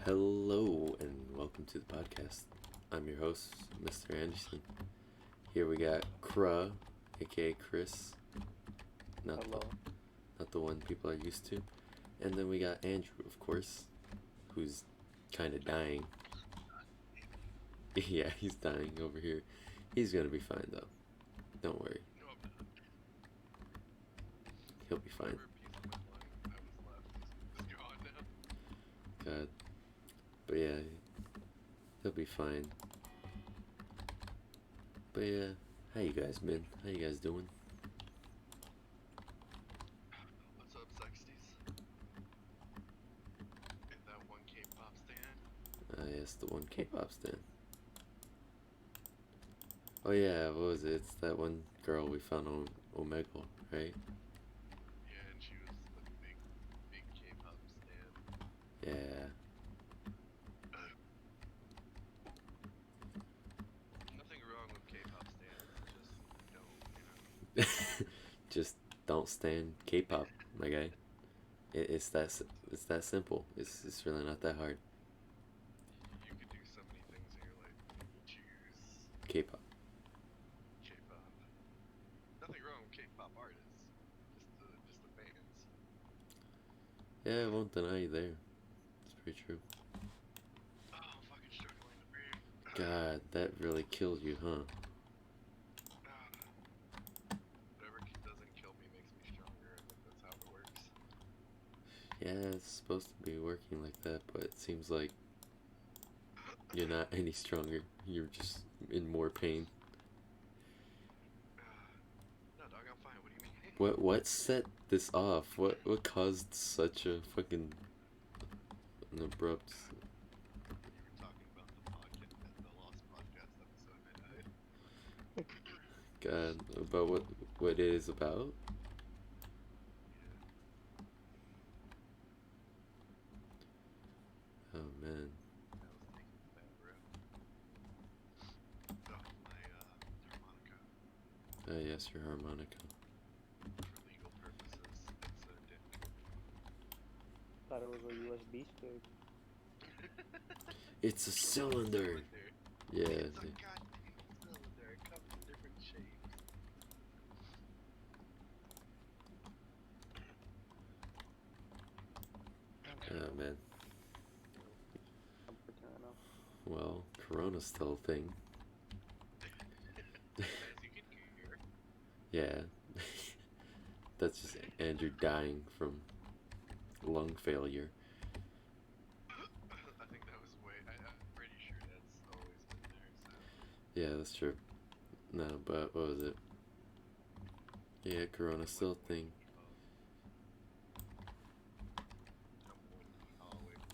Hello and welcome to the podcast. I'm your host, Mr. Anderson. Here we got Cruh, aka Chris, not Hello. not the one people are used to, and then we got Andrew, of course, who's kind of dying. Yeah, he's dying over here. He's gonna be fine though. Don't worry, he'll be fine. God, but yeah, he'll be fine. But yeah, how you guys been? How you guys doing? What's up, Sexties? In that one K-pop stand? Yes, the one K-pop stand. Oh yeah, what was it? It's that one girl we found on Omegle, right? Yeah, and she was a big K-pop stand. Yeah. Nothing wrong with K-pop stands, just don't, Just don't stand K-pop, my guy. It's that simple. It's really not that hard. You could do so many things in your life. Choose K-pop. K-pop. Nothing wrong with K-pop artists, just the bands. Yeah, I won't deny you there. It's pretty true. Oh, I'm fucking struggling to breathe. God, that really killed you, huh? Whatever doesn't kill me makes me stronger. I think that's how it works. Yeah, it's supposed to be working like that, but it seems like you're not any stronger. You're just in more pain. No, dog, I'm fine. What do you mean? What set this off? What caused such a fucking an abrupt? You were talking about the podcast, the lost podcast episode I died. God, about what it is about? Oh man. I was taking a bad breath. Oh, my harmonica. Yes, your harmonica. For legal purposes, it's a dick. Thought it was a USB stick. It's a cylinder. Yeah. It's a goddamn cylinder. It comes in different shapes. Oh man. I'm paternal. Well, Corona's still a thing. As you can hear. Yeah. That's just Andrew dying from lung failure. I think that was I'm pretty sure that's always been there, so. Yeah, that's true. No, but what was it? Yeah, Corona's still a thing. I'm one all the way to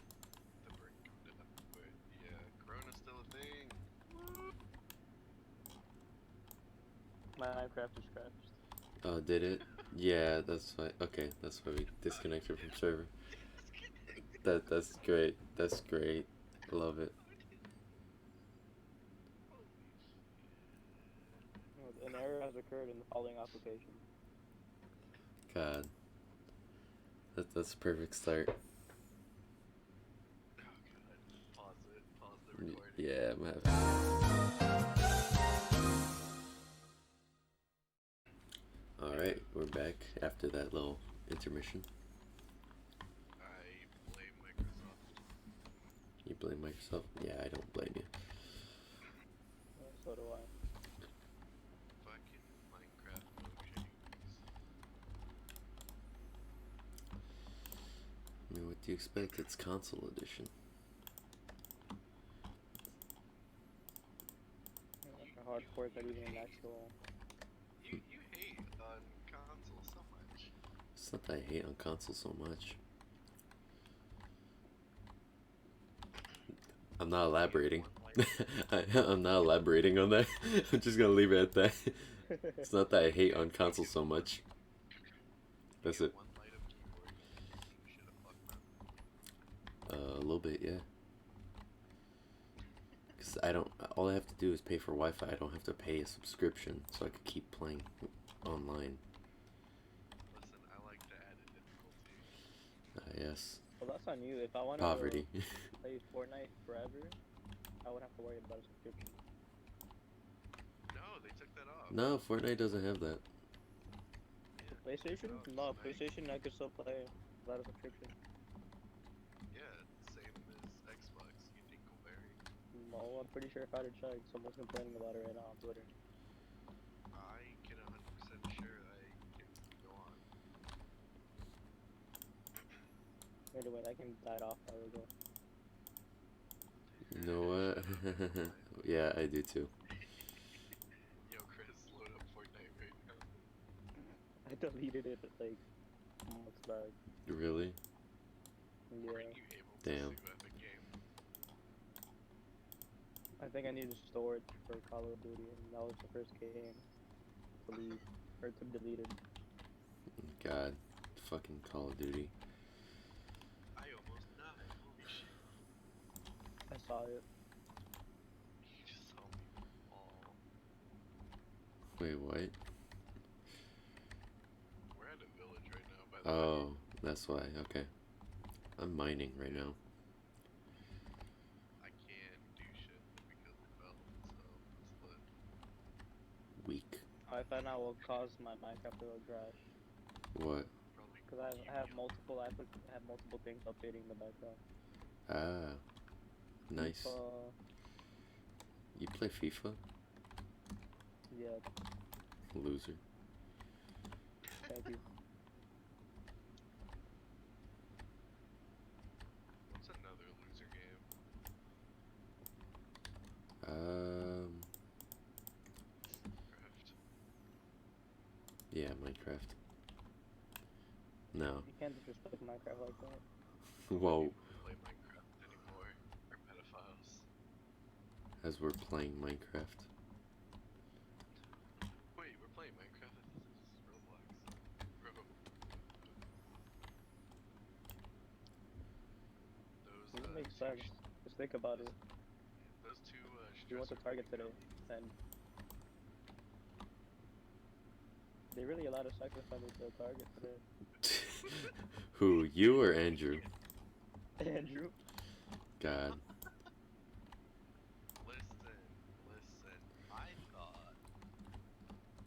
the brink of death, but yeah, Corona's still a thing. My Minecraft is crashed. Oh, did it? Yeah, that's why. Okay, that's why we disconnected from server. That's great. That's great. Love it. An error has occurred in the following application. God, that's a perfect start. Oh god. Pause it. Pause the recording. Yeah, I'm having. All right, we're back after that little intermission. I blame Microsoft. You blame Microsoft? Yeah, I don't blame you. So do I. Fucking Minecraft milkshakes. I mean, what do you expect? It's console edition. A hard port that even an actual. You hate on console so much. It's not that I hate on console so much. I'm not elaborating. I'm not elaborating on that. I'm just gonna leave it at that. It's not that I hate on console so much. That's it. One light up keyboard, you should have fucked them. A little bit, yeah. Because I don't. All I have to do is pay for Wi-Fi. I don't have to pay a subscription, so I could keep playing online. Listen, I like to add a difficulty. Yes. Well, that's on you. If I wanted Poverty. to play Fortnite forever, I would have to worry about a subscription. No, they took that off. No, Fortnite doesn't have that. Yeah, The they took it PlayStation? off No, tonight. PlayStation I could still play without a subscription. Yeah, same as Xbox. You think will vary. No, I'm pretty sure if I had to check, someone's complaining about it right now on Twitter. I can 100% sure I can go on. Anyway, that game died off a while ago. You know what? Yeah, I do too. Yo, Chris, load up Fortnite right now. I deleted it like months back. Really? Were Yeah, you able to Damn. sue Epic Game? I think I needed storage for Call of Duty, and that was the first game to leave or to delete it. God. Fucking Call of Duty. I almost died. Holy shit. I saw it. You just saw me fall. Wait, what? We're at a village right now, by the way. Oh, that's why. Okay. I'm mining right now. I can't do shit because I fell, so it's lit. Weak. I found out what caused my Minecraft to go crash. What? Probably Cause I have multiple things updating in the background. Ah. Nice. You play FIFA? Yeah, Loser. thank you. What's another loser game? Craft. Yeah, Minecraft. No. You can't disrespect Minecraft like that. Whoa. People who play Minecraft anymore are pedophiles. As we're playing Minecraft. Wait, we're playing Minecraft? I thought this is Roblox. Bro. Those, It makes two sense. Just think about it. those two, You went to stressor Target fucking today, and they really allowed a sex offender to Target today. Who? You or Andrew? Andrew. God. Listen.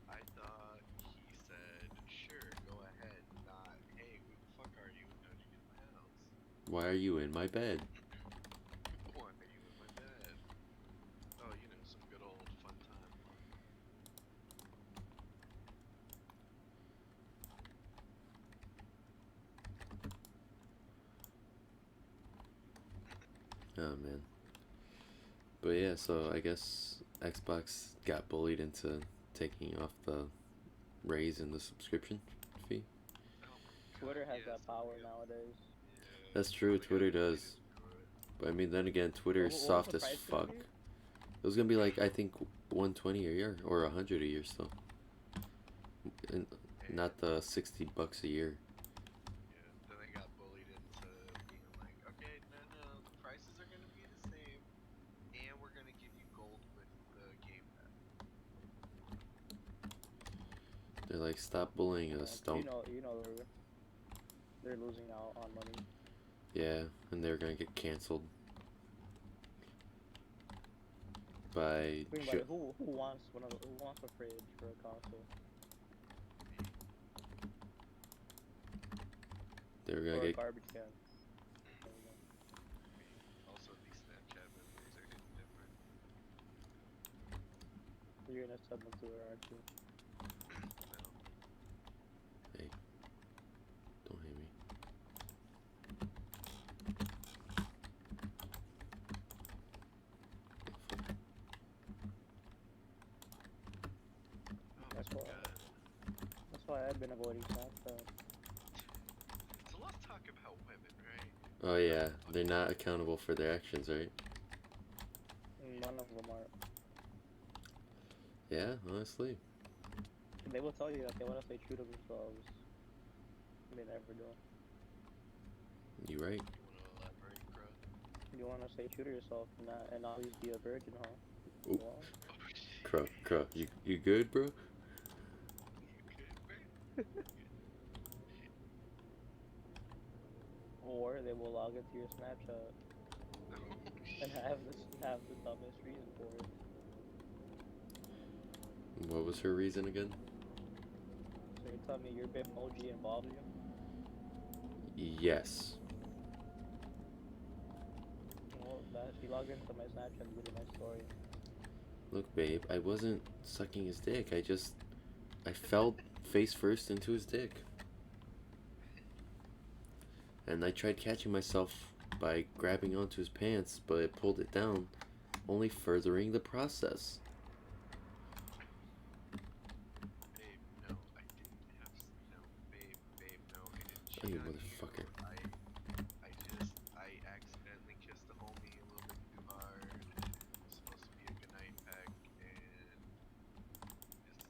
I thought he said, sure, go ahead. Not, hey, who the fuck are you and how'd you get in my house? Why are you in my bed? Why are you in my bed? Oh, you know, some good old fun time. Oh man. But yeah, so I guess Xbox got bullied into taking off the raise in the subscription fee. Oh my Twitter god, has that power nowadays. Yeah, That's they true, probably got Twitter bullied does. into it. But I mean, then again, Twitter is What was soft the as price gonna fuck. be? It was gonna be like, I think 120 a year or 100 a year still. And not the $60 a year. Yeah, then they got bullied into being like, okay, no, the prices are gonna be the same, and we're gonna give you gold with the game pass. They're like, stop bullying us, don't. You know they're losing out on money. Yeah, and they're gonna get canceled by. Think about it. Who wants who wants a fridge for a console They're gonna or a get. garbage can? Also, these Snapchat memories are hitting different. You're gonna send them to her, aren't you? No. Hey, don't hit me. Oh That's my why. god. That's why I've been avoiding Snapchat. So let's talk about women, right? Oh yeah, they're not accountable for their actions, right? None of them are. Yeah, honestly. They will tell you that they want to stay true to themselves. They never do. You right. You wanna elaborate, Cruh? You want to stay true to yourself and always be a virgin, huh? Ooh. Well, Oh shit. Cruh, you good, bro? You good, bro? Or they will log into your Snapchat and have the dumbest reason for it. What was her reason again? So you're telling me your Bitmoji involves you? Yes. Well, that she logged into my Snapchat and deleted my story. Look, babe, I wasn't sucking his dick. I fell face first into his dick. And I tried catching myself by grabbing onto his pants, but it pulled it down, only furthering the process. Babe, no, I didn't have. No, babe, no, I didn't Oh, cheat you on you. motherfucker. I accidentally kissed the homie a little bit too hard. It was supposed to be a goodnight peck, and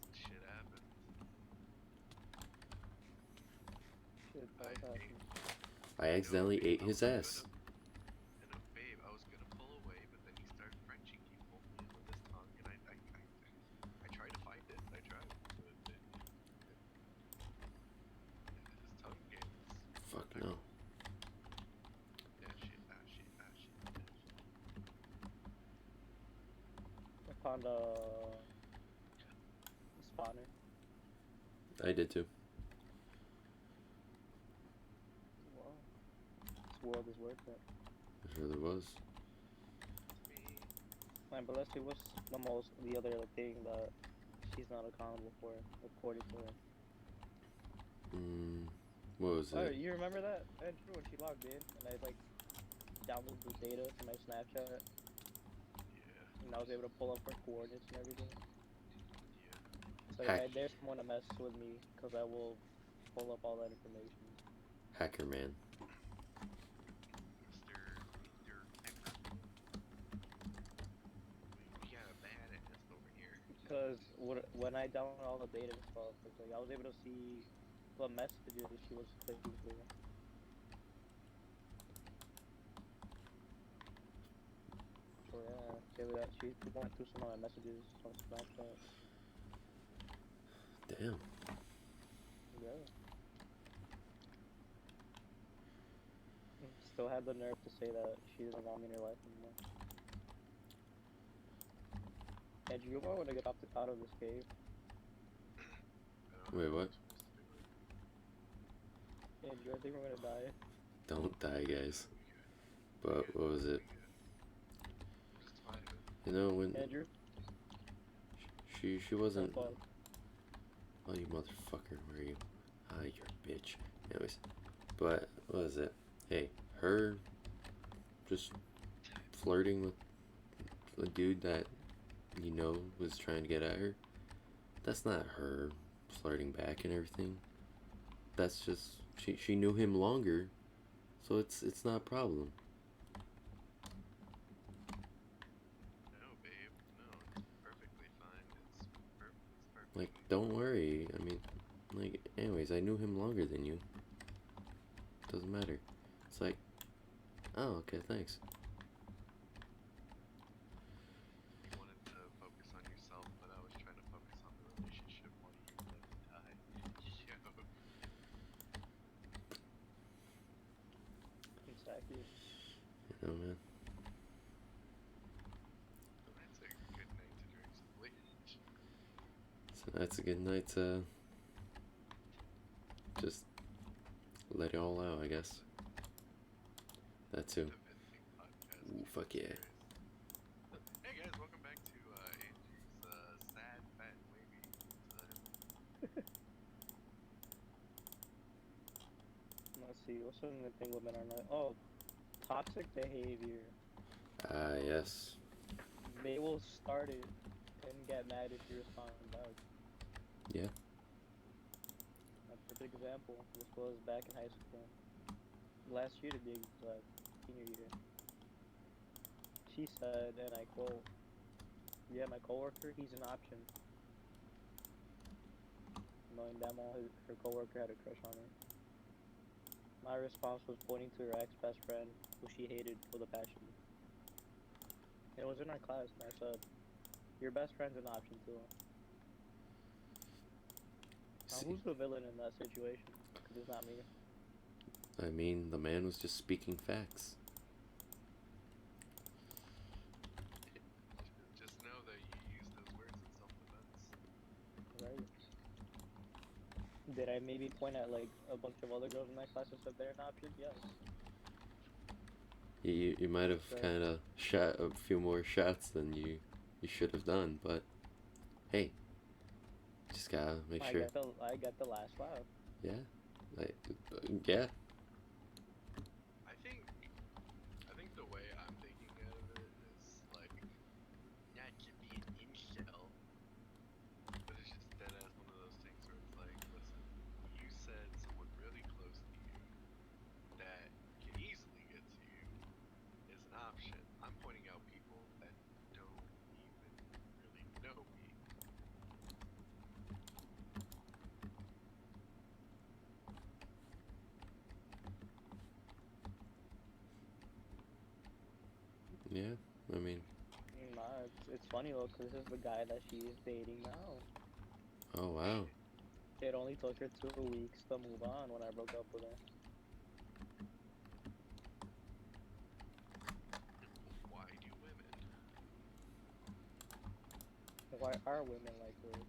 this shit happened. Shit, I, that happened. I accidentally ate his ass. Babe, I was gonna pull away, but then he started Frenching. He pulled me in with his tongue, and I tried to find it. I tried, but his tongue game was. Fuck no. Shit. I found a spawner. I did too. Wow. This world is worth it. It really was. Man, but let's see what's the other thing that she's not accountable for, according to her. What was Oh, it? you remember that? And true, when she logged in and I like downloaded the data to my Snapchat Yeah. and I was able to pull up her coordinates and everything. Yeah. So yeah, I dare someone to mess with me because I will pull up all that information. Hacker man. Mr. Ecker. We got a badass over here. Because when I downloaded all the data and stuff, it's like I was able to see what messages she was clicking through. So yeah, say that she went through some of my messages on Snapchat. Damn. Yeah. Still had the nerve to say that she doesn't want me in her life anymore. And you might want to get out of this cave. Wait, what? Andrew, I think we're gonna die. Don't die, guys. But what was it? You know, when Andrew? she wasn't. Oh, Oh, you motherfucker, where are you? Ah, you're a bitch. Anyways, but what was it? Hey, her just flirting with a dude that you know was trying to get at her. That's not her flirting back and everything. That's just she knew him longer, so it's not a problem. No, babe. No, it's perfectly fine. It's perfect. Like, don't worry. I mean, like, anyways, I knew him longer than you. Doesn't matter. It's like, oh, okay, thanks. You wanted to focus on yourself, but I was trying to focus on the relationship while you let it die. exactly. You know, man. That's a good night to drink some bleach. So that's a good night to just let it all out, I guess. That too. The venting podcast. Ooh, fuck yeah. Hey guys, welcome back to Andrew's sad, fat, wavy time. Let's see, what's another thing women are not? Oh, toxic behavior. Ah, yes. They will start it and get mad if you respond back. Yeah. A perfect example. This was back in high school. Last year to be exact, senior year. She said, and I quote, "Yeah, my coworker, he's an option." Knowing damn well her coworker had a crush on her. My response was pointing to her ex-best friend, who she hated with a passion. It was in our class, and I said, "Your best friend's an option too." Now, See, who's the villain in that situation? Because it's not me. I mean, the man was just speaking facts. Just know that you use those words in self-defense. Right. Did I maybe point at like a bunch of other girls in that class and said they're an option? Yes. You might have Right. kind of shot a few more shots than you should have done, but hey, just gotta make sure. I got the last laugh. Yeah, like yeah, I think the way I'm thinking out of it is like not to be an incel, but it's just dead ass one of those things where it's like, listen, you said someone really close to you that can easily get to you is an option. I'm pointing out people that don't even really know me. yeah. I mean, Nah, it's funny though, 'cause this is the guy that she is dating now. oh wow, It only took her 2 weeks to move on when I broke up with her. Why do women? Why are women like this?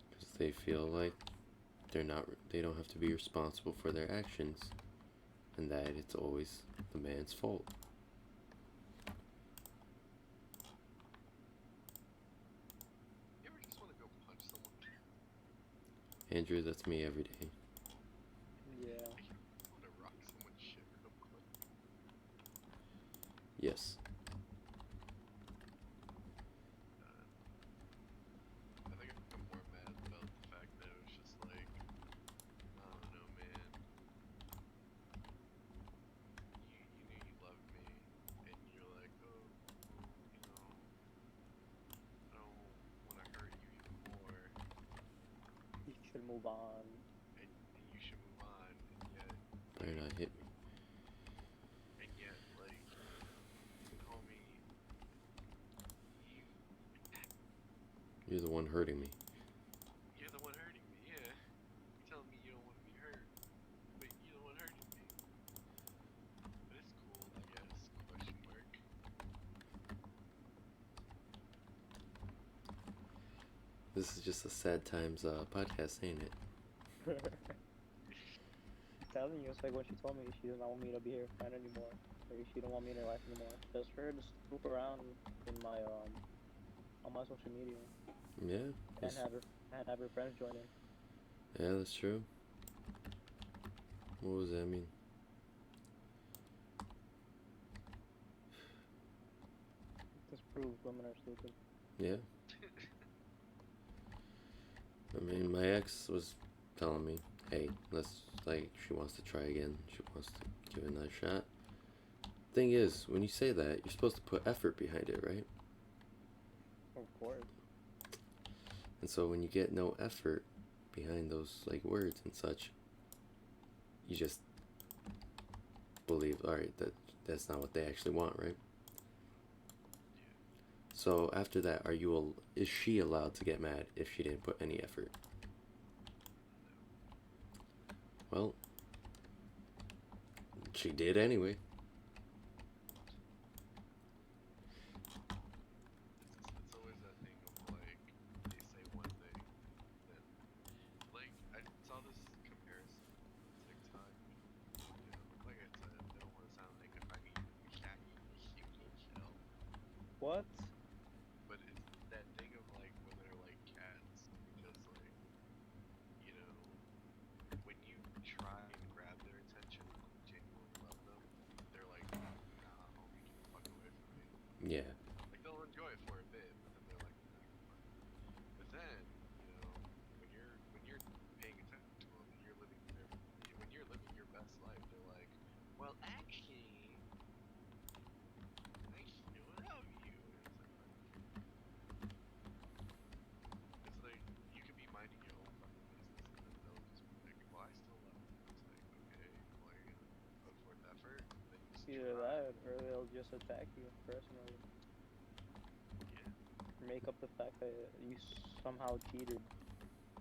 because they feel like they don't have to be responsible for their actions, and that it's always the man's fault. You ever just want to go punch someone? Andrew, that's me every day. Yeah. I want to rock someone's shit real quick. Yes. I think I'm more mad about the fact that it was just like, I don't know, man. You knew you loved me, and you're like, oh, well, I don't want to hurt you even more, You should move on. and you should move on, Better not hit me. and yet, like, homie, You're the one hurting me. you're the one hurting me, yeah. You're telling me you don't want to be hurt, but you're the one hurting me. But it's cool, I guess, question mark. This is just a sad times podcast, ain't it? I'm telling you, it's like when she told me she doesn't want me to be her friend anymore. Like she don't want me in her life anymore. Just for her to swoop around in my on my social media Yeah. and That's, have her friends join in. yeah, that's true. What was that mean? This proves women are stupid. Yeah. I mean, my ex was telling me, hey, she wants to try again. She wants to give it another shot. Thing is, when you say that, you're supposed to put effort behind it, right? Of course. And so when you get no effort behind those, like, words and such, you just believe, alright, that's not what they actually want, right? So after that, is she allowed to get mad if she didn't put any effort? Well, she did anyway. It's always that thing of like, they say one thing, then, like, I saw this comparison on TikTok. Like I said, I don't want to sound like if I need shell, What? but it's that thing of like when they're like cats, because like, when you try and grab their attention and genuinely love them, they're like, nah, homie, get the fuck away from me. Yeah. Like they'll enjoy it for a bit, but then they're like, nah, get the fuck. But then, when you're paying attention to them and when you're living your best life, they're like, well, actually, I still love you. And it's like you could be minding your own fucking business, and then they'll just be like, well, I still love you. It's like, okay, well, you're gonna put forth effort, and then you just Either try. that or they'll just attack you personally. Yeah. Make up the fact that you somehow cheated,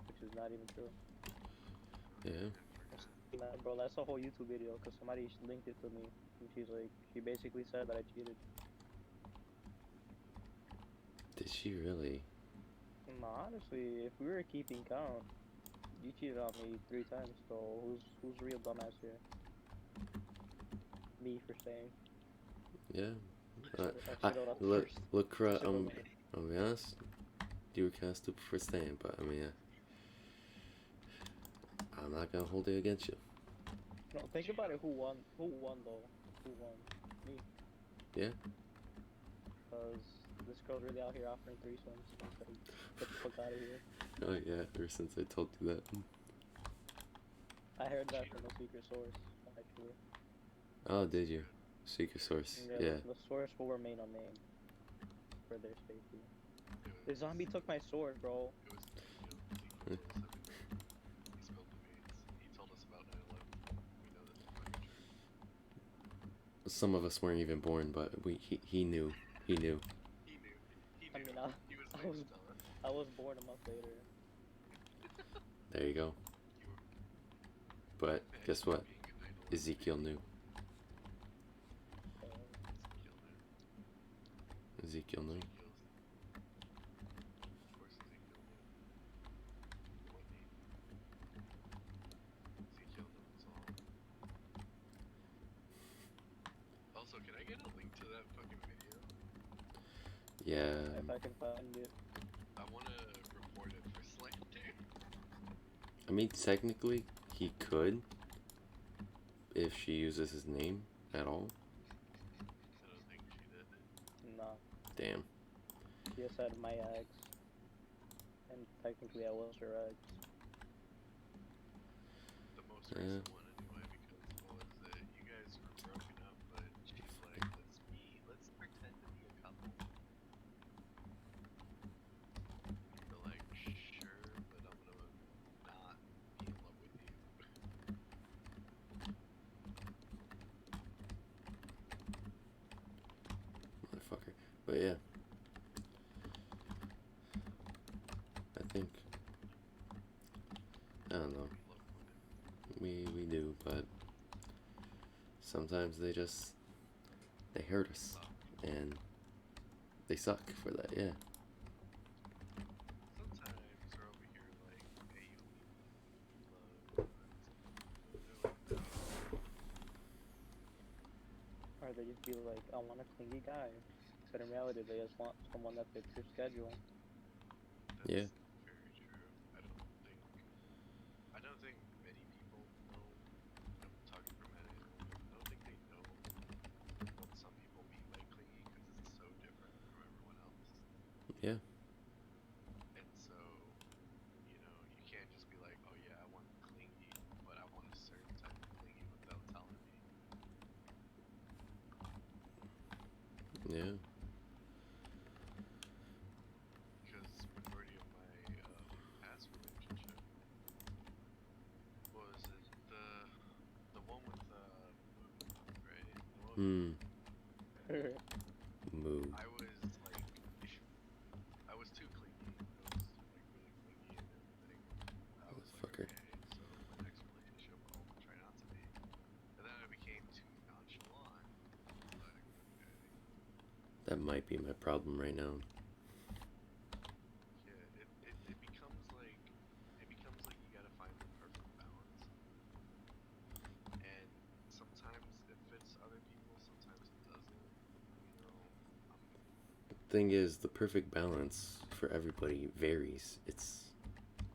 which is not even true. Yeah. And forget. Nah, bro, that's a whole YouTube video because somebody linked it to me. And she's like, she basically said that I cheated. Did she really? Nah, honestly, if we were keeping count, you cheated on me 3 times. So who's the real dumbass here? Me for saying. Yeah. I should have left Look, first. look, Cruh, Should've went. I'll be honest. You were kind of stupid for staying, but I mean, I'm not gonna hold it against you. No, think about it. Who won? Who won though? Who won? Me. Yeah. Cause this girl's really out here offering threesomes. So it's like, get the fuck out of here. Oh yeah. Ever since I told you that. I heard that from a secret source, actually. Oh, did you? Secret source. Yeah. The source will remain unnamed for their safety. It The was, zombie took my sword, bro. it was he spilled the beans. He told us about 9/11. We know that's fucking true. Some of us weren't even born, but he knew. He knew. He knew. He I knew. mean, He was I like, was- Stella. I was born a month later. There you go. You were But guess what? being a 9/11 Ezekiel knew. So, Ezekiel knew. Of course, Ezekiel knew. What name? Ezekiel knows all. Also, can I get a link to that fucking video? Yeah. if I can find it. I want to report it for slander. I mean, technically, he could. If she uses his name at all. I don't think she did. Nah. Damn. She just said my ex. And technically I was her ex. The most recent one anyway, because what was it? You guys were broken up, but she's like, let's pretend to be a couple. You were like, sure, but I'm gonna not be in love with you. Motherfucker. But yeah. I think. I don't know. We do, but sometimes they hurt us, and they suck for that. Yeah. Sometimes we're over here like, hey, you love. They're like, no. Or they just be like, I want a clingy guy. But in reality they just want someone that fits your schedule. That's Yeah. very true. I don't think many people know. I'm talking for men and women. I don't think they know what some people mean by clingy because it's so different from everyone else. Yeah. And so, you know, you can't just be like, oh yeah, I want clingy, but I want a certain type of clingy without telling me. Yeah. Because majority of my past relationship was it the one with right? The one Move. I was like, I was too clingy. I was like really clingy and everything. I was like, Motherfucker. okay, so my next relationship, I'll try not to be. And then I became too nonchalant. It's like, okay, That might be my problem right now. yeah, it becomes like you gotta find the perfect balance. And sometimes it fits other people, sometimes it doesn't. You know, Thing is, the perfect balance for everybody varies. It's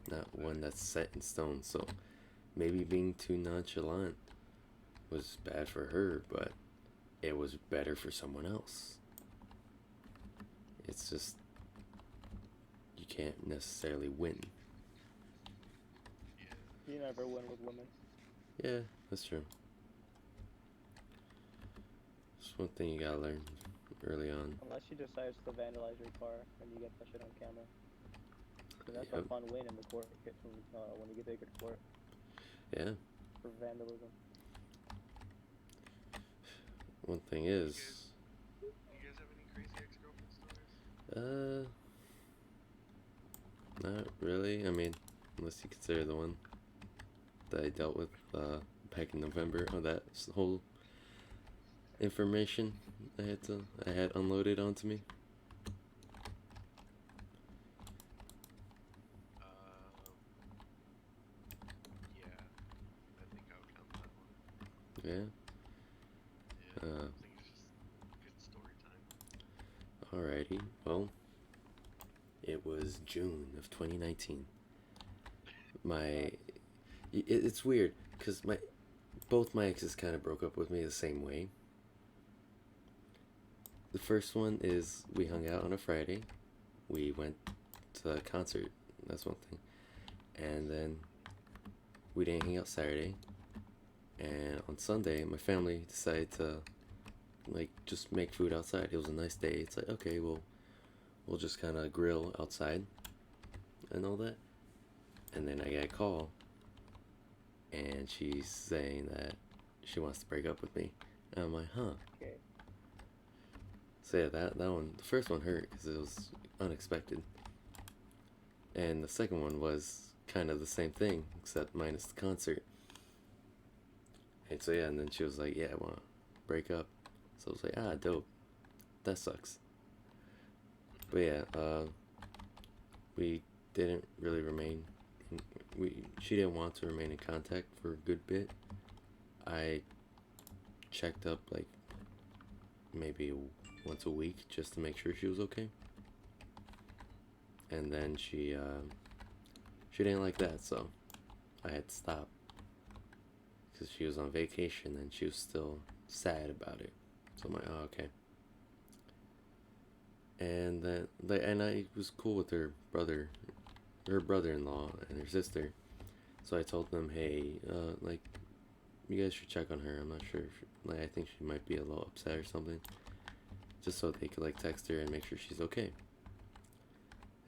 not one that's set in stone. So maybe being too nonchalant was bad for her, but it was better for someone else. It's just you can't necessarily win. yeah. You never win with women. Yeah, that's true. It's one thing you gotta learn early on. Unless she decides to vandalize your car and you get that shit on camera. 'Cause that's Yep. a fun win in the court when you get taken to court Yeah. for vandalism. One thing is, You guys have any crazy ex-girlfriend stories? not really. I mean, unless you consider the one that I dealt with back in November on that whole information I had unloaded onto me. Yeah, I think I'll count that one. Yeah. Yeah, I think it's just good story time. Alrighty. Well, it was June of 2019. My it's weird because both my exes kind of broke up with me the same way. The first one is we hung out on a Friday. We went to a concert. That's one thing. And then we didn't hang out Saturday. And on Sunday, my family decided to like just make food outside. It was a nice day. It's like, okay, we'll just kind of grill outside and all that. And then I got a call, and she's saying that she wants to break up with me. And I'm like, huh. Okay. So yeah, that one, the first one hurt because it was unexpected. And the second one was kind of the same thing, except minus the concert. And so yeah, and then she was like, yeah, I want to break up. So I was like, ah, dope. That sucks. But yeah, we didn't really remain. She didn't want to remain in contact for a good bit. I checked up like maybe once a week just to make sure she was okay. And then she didn't like that, so I had to stop because she was on vacation and she was still sad about it. So I'm like, oh, okay. And then and I was cool with her brother-in-law and her sister. So I told them, hey, like, you guys should check on her. I'm not sure like, I think she might be a little upset or something. Just so they could like text her and make sure she's okay.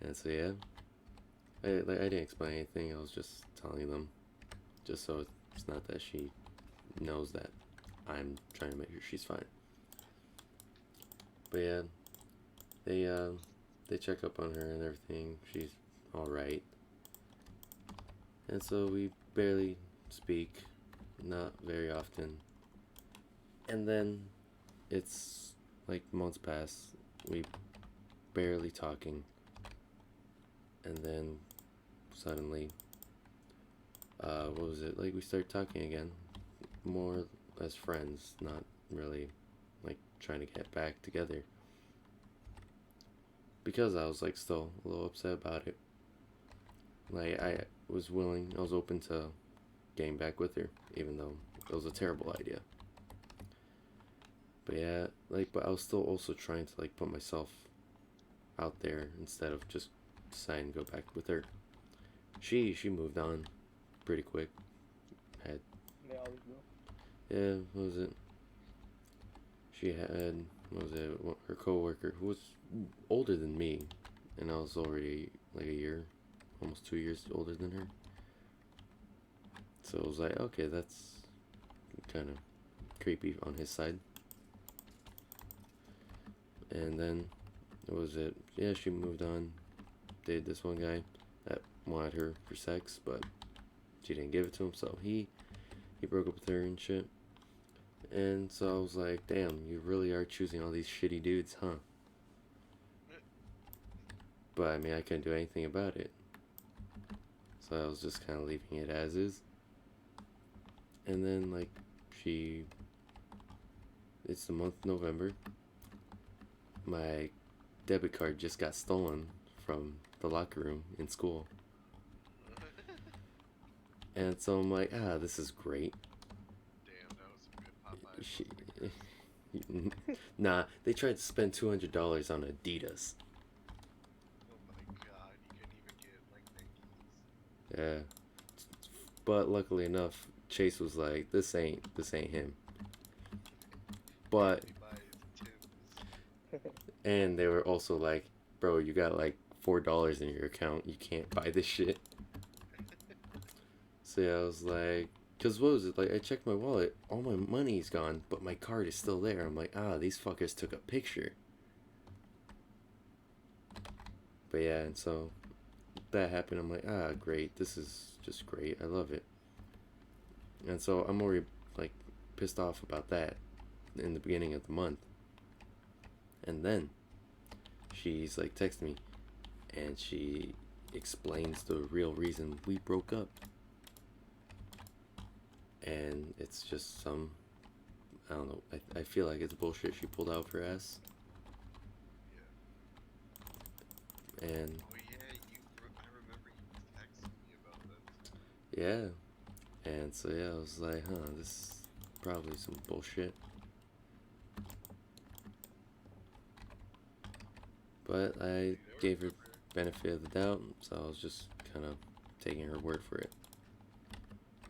And so yeah, I didn't explain anything. I was just telling them, just so it's not that she knows that I'm trying to make sure she's fine. But yeah, they check up on her and everything. She's all right. And so we barely speak, not very often. And then it's like months pass, we barely talking. And then suddenly, what was it? Like we start talking again, more as friends, not really like trying to get back together. Because I was like still a little upset about it. Like I was open to getting back with her, even though it was a terrible idea. But yeah, but I was still also trying to like put myself out there instead of just deciding to go back with her. She moved on pretty quick. Had They always do. Yeah, what was it? She had what was it? Her coworker who was older than me, and I was already like a year, almost 2 years older than her. So it was like, okay, that's kind of creepy on his side. And then, what was it? Yeah, she moved on, dated this one guy that wanted her for sex, but she didn't give it to him, so he broke up with her and shit. And so I was like, damn, you really are choosing all these shitty dudes, huh? But I mean, I couldn't do anything about it. So I was just kind of leaving it as is. And then, like, it's the month of November. My debit card just got stolen from the locker room in school. And so I'm like, this is great. Damn, that was some good Popeyes. Nah, they tried to spend $200 on Adidas. Oh my god, you couldn't even get like Nikes. Yeah. But luckily enough, Chase was like, this ain't him. But and they were also like, bro, you got like $4 in your account. You can't buy this shit. So yeah, I was like, cause what was it? Like I checked my wallet, all my money's gone, but my card is still there. I'm like, these fuckers took a picture. But yeah, and so that happened. I'm like, great. This is just great. I love it. And so I'm already like pissed off about that in the beginning of the month. And then she's like texting me and she explains the real reason we broke up. And it's just some, I don't know, I feel like it's bullshit she pulled out of her ass. Yeah. And Oh yeah, I remember you texting me about that. yeah, and so yeah, I was like, this is probably some bullshit. But I You don't gave her remember? benefit of the doubt, so I was just kind of taking her word for it.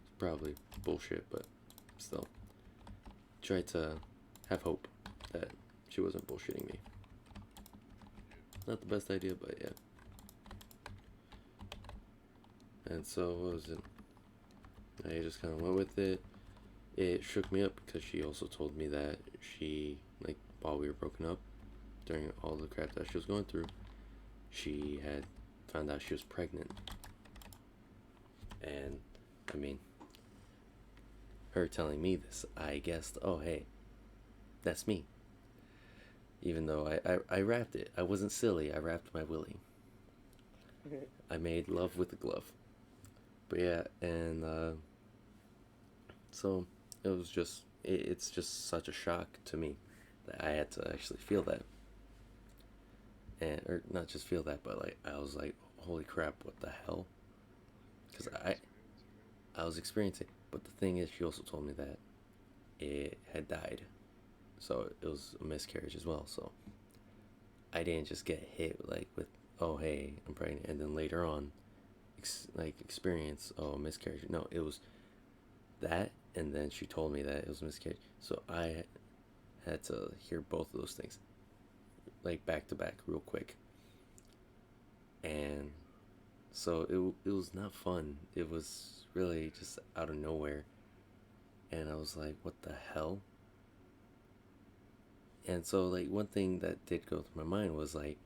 It's probably bullshit, but still. Tried to have hope that she wasn't bullshitting me. Not the best idea, but yeah. And so, what was it? I just kind of went with it. It shook me up because she also told me that she, like, while we were broken up, during all the crap that she was going through, she had found out she was pregnant. And, I mean, her telling me this, I guessed, oh, hey, that's me. Even though I wrapped it. I wasn't silly. I wrapped my willy. I made love with the glove. But yeah, and so it was just, it's just such a shock to me that I had to actually feel that. And, or not just feel that, but like, I was like, holy crap, what the hell? Because I was experiencing. But the thing is, she also told me that it had died. So it was a miscarriage as well. So I didn't just get hit like with, oh hey, I'm pregnant, and then later on, experience, oh, miscarriage. No, it was that, and then she told me that it was a miscarriage. So I had to hear both of those things, like back to back, real quick. And so it was not fun. It was really just out of nowhere, and I was like, what the hell? And so like one thing that did go through my mind was like,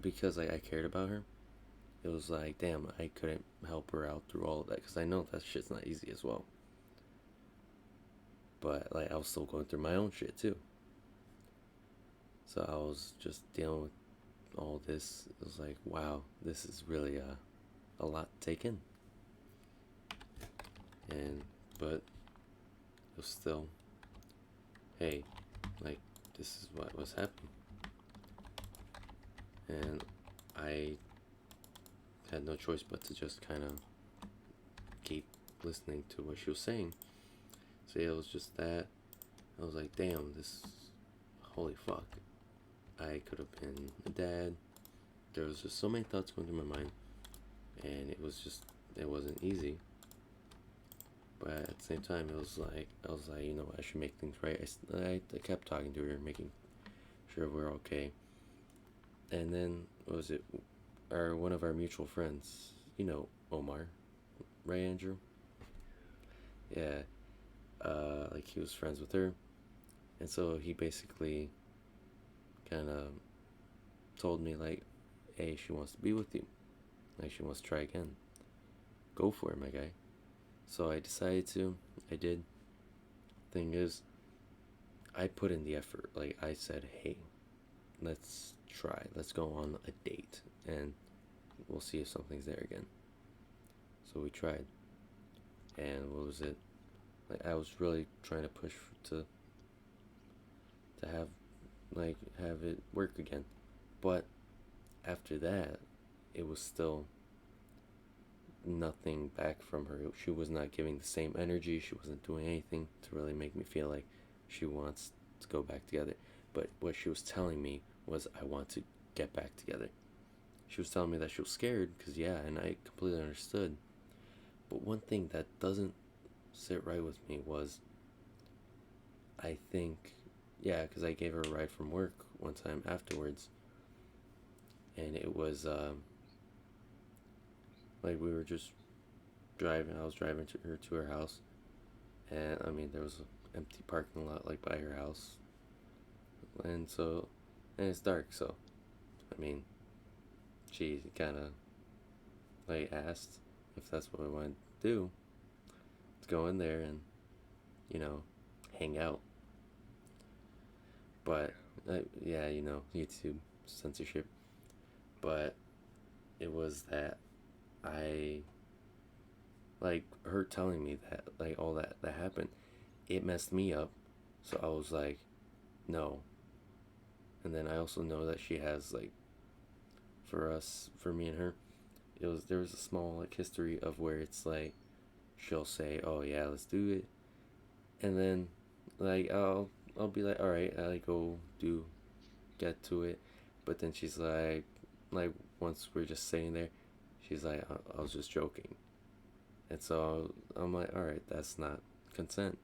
because like I cared about her, it was like, damn, I couldn't help her out through all of that because I know that shit's not easy as well. But like I was still going through my own shit too. So I was just dealing with all this. It was like, wow, this is really a lot to take in. And but it was still, hey, like this is what was happening. And I had no choice but to just kind of keep listening to what she was saying. So yeah, it was just that. I was like, damn, this, holy fuck. I could have been a dad. There was just so many thoughts going through my mind, and it was just, it wasn't easy. But at the same time, it was like, I was like, you know, I should make things right. I kept talking to her, making sure we're okay. And then, what was it? One of our mutual friends, you know, Omar, right, Andrew? Yeah, like he was friends with her, and so he basically kind of told me like, hey, she wants to be with you, like she wants to try again. Go for it, my guy. So I decided to. I did. Thing is, I put in the effort. Like I said, hey, let's try. Let's go on a date, and we'll see if something's there again. So we tried, and what was it? Like I was really trying to push to have it work again, but after that, it was still nothing back from her. She was not giving the same energy. She wasn't doing anything to really make me feel like she wants to go back together. But what she was telling me was, I want to get back together. She was telling me that she was scared, because yeah, and I completely understood. But one thing that doesn't sit right with me was, I think, yeah, because I gave her a ride from work one time afterwards, and it was like we were just driving. I was driving to her house, and I mean there was an empty parking lot like by her house, and so, and it's dark, so I mean she kind of like asked if that's what I wanted to do, go in there and, you know, hang out. But, yeah, you know, YouTube censorship. But it was that I, like, her telling me that, like, all that happened, it messed me up. So I was like, no. And then I also know that she has, like, for me and her, there was a small, like, history of where it's like, she'll say, oh yeah, let's do it. And then, like, I'll be like, all right, I go get to it. But then she's like once we're just sitting there, she's like, I was just joking. And so I'm like, all right, that's not consent.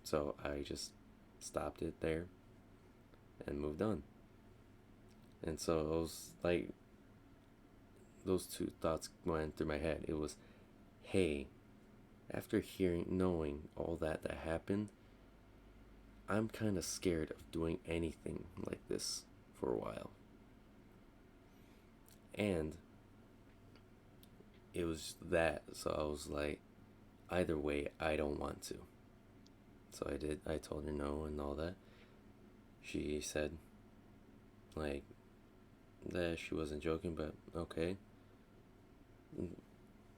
So I just stopped it there and moved on. And so it was like, those two thoughts went through my head. It was, hey, after knowing all that happened, I'm kind of scared of doing anything like this for a while. And it was that, so I was like, either way, I don't want to. So I told her no and all that. She said, like, that she wasn't joking, but okay.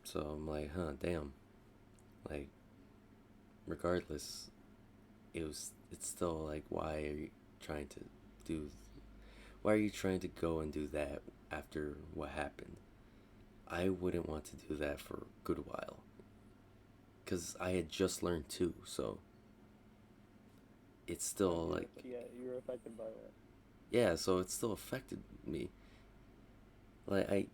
So I'm like, huh, damn. Like, regardless, it's still like, trying to do why are you trying to go and do that after what happened? I wouldn't want to do that for a good while, because I had just learned too, so it's still like, Yeah, you were affected by that. yeah, so it still affected me. like I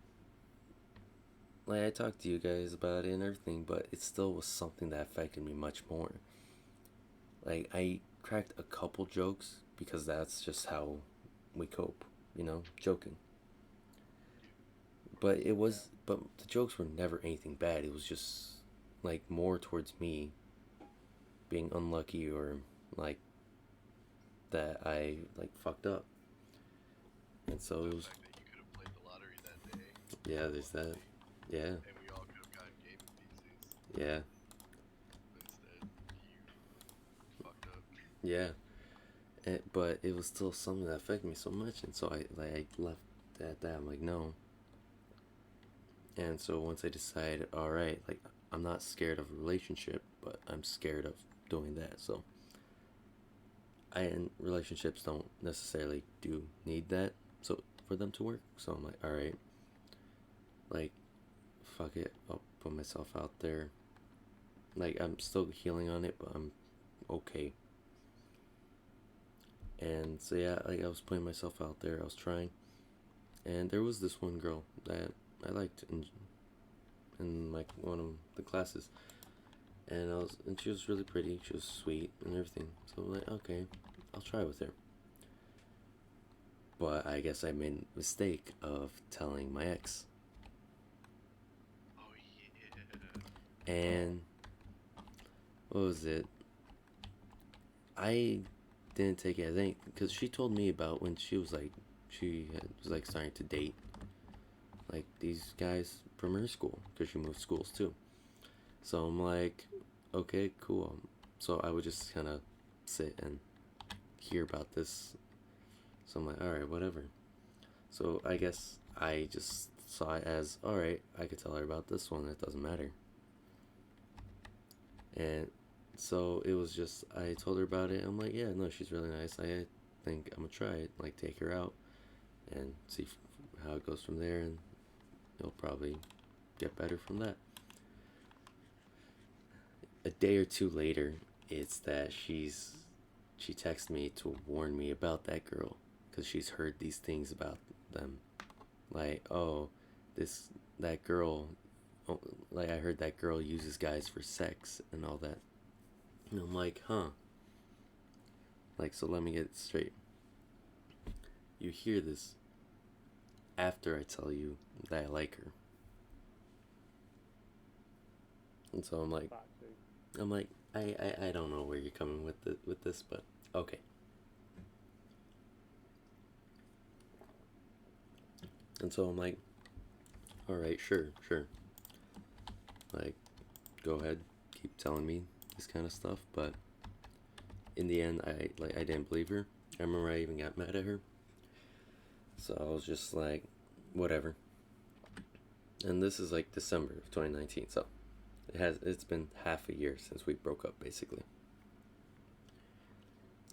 I talked to you guys about it and everything, but it still was something that affected me much more. Like, I cracked a couple jokes because that's just how we cope, joking. But the jokes were never anything bad. It was just like more towards me being unlucky, or like that I like fucked up. And so The it was, fact that you could have played the lottery that day. yeah, there's that. Yeah, And we all could have gotten gaming PCs. yeah, But instead, you fucked up. yeah. But it was still something that affected me so much, and so I left at that. I'm like, no. And so once I decided, all right, like, I'm not scared of a relationship, but I'm scared of doing that. So and relationships don't necessarily do need that, so for them to work. So I'm like, all right, like, fuck it, I'll put myself out there. Like, I'm still healing on it, but I'm okay. And so yeah, like, I was putting myself out there. I was trying, and there was this one girl that I liked in like one of the classes, and she was really pretty. She was sweet and everything. So I'm like, okay, I'll try with her. But I guess I made a mistake of telling my ex. Oh yeah. And what was it? I didn't take it as anything, because she told me about when was like starting to date like these guys from her school, because she moved schools too. So I'm like, okay, cool. So I would just kind of sit and hear about this. So I'm like, all right, whatever. So I guess I just saw it as, all right, I could tell her about this one. It doesn't matter. And so it was just, I told her about it. I'm like, yeah, no, she's really nice. I think I'm gonna try it. Like, take her out and see how it goes from there, and it'll probably get better from that. A day or two later, it's that she texted me to warn me about that girl, because she's heard these things about them. Like, oh, that girl, oh, like, I heard that girl uses guys for sex and all that. And I'm like, huh. Like, so let me get it straight. You hear this after I tell you that I like her. And so I'm like, I don't know where you're coming with this, but okay. And so I'm like, all right, sure. Like, go ahead, keep telling me this kind of stuff, but in the end, I didn't believe her. I remember I even got mad at her. So I was just like, whatever. And this is like December of 2019, so it's been half a year since we broke up basically.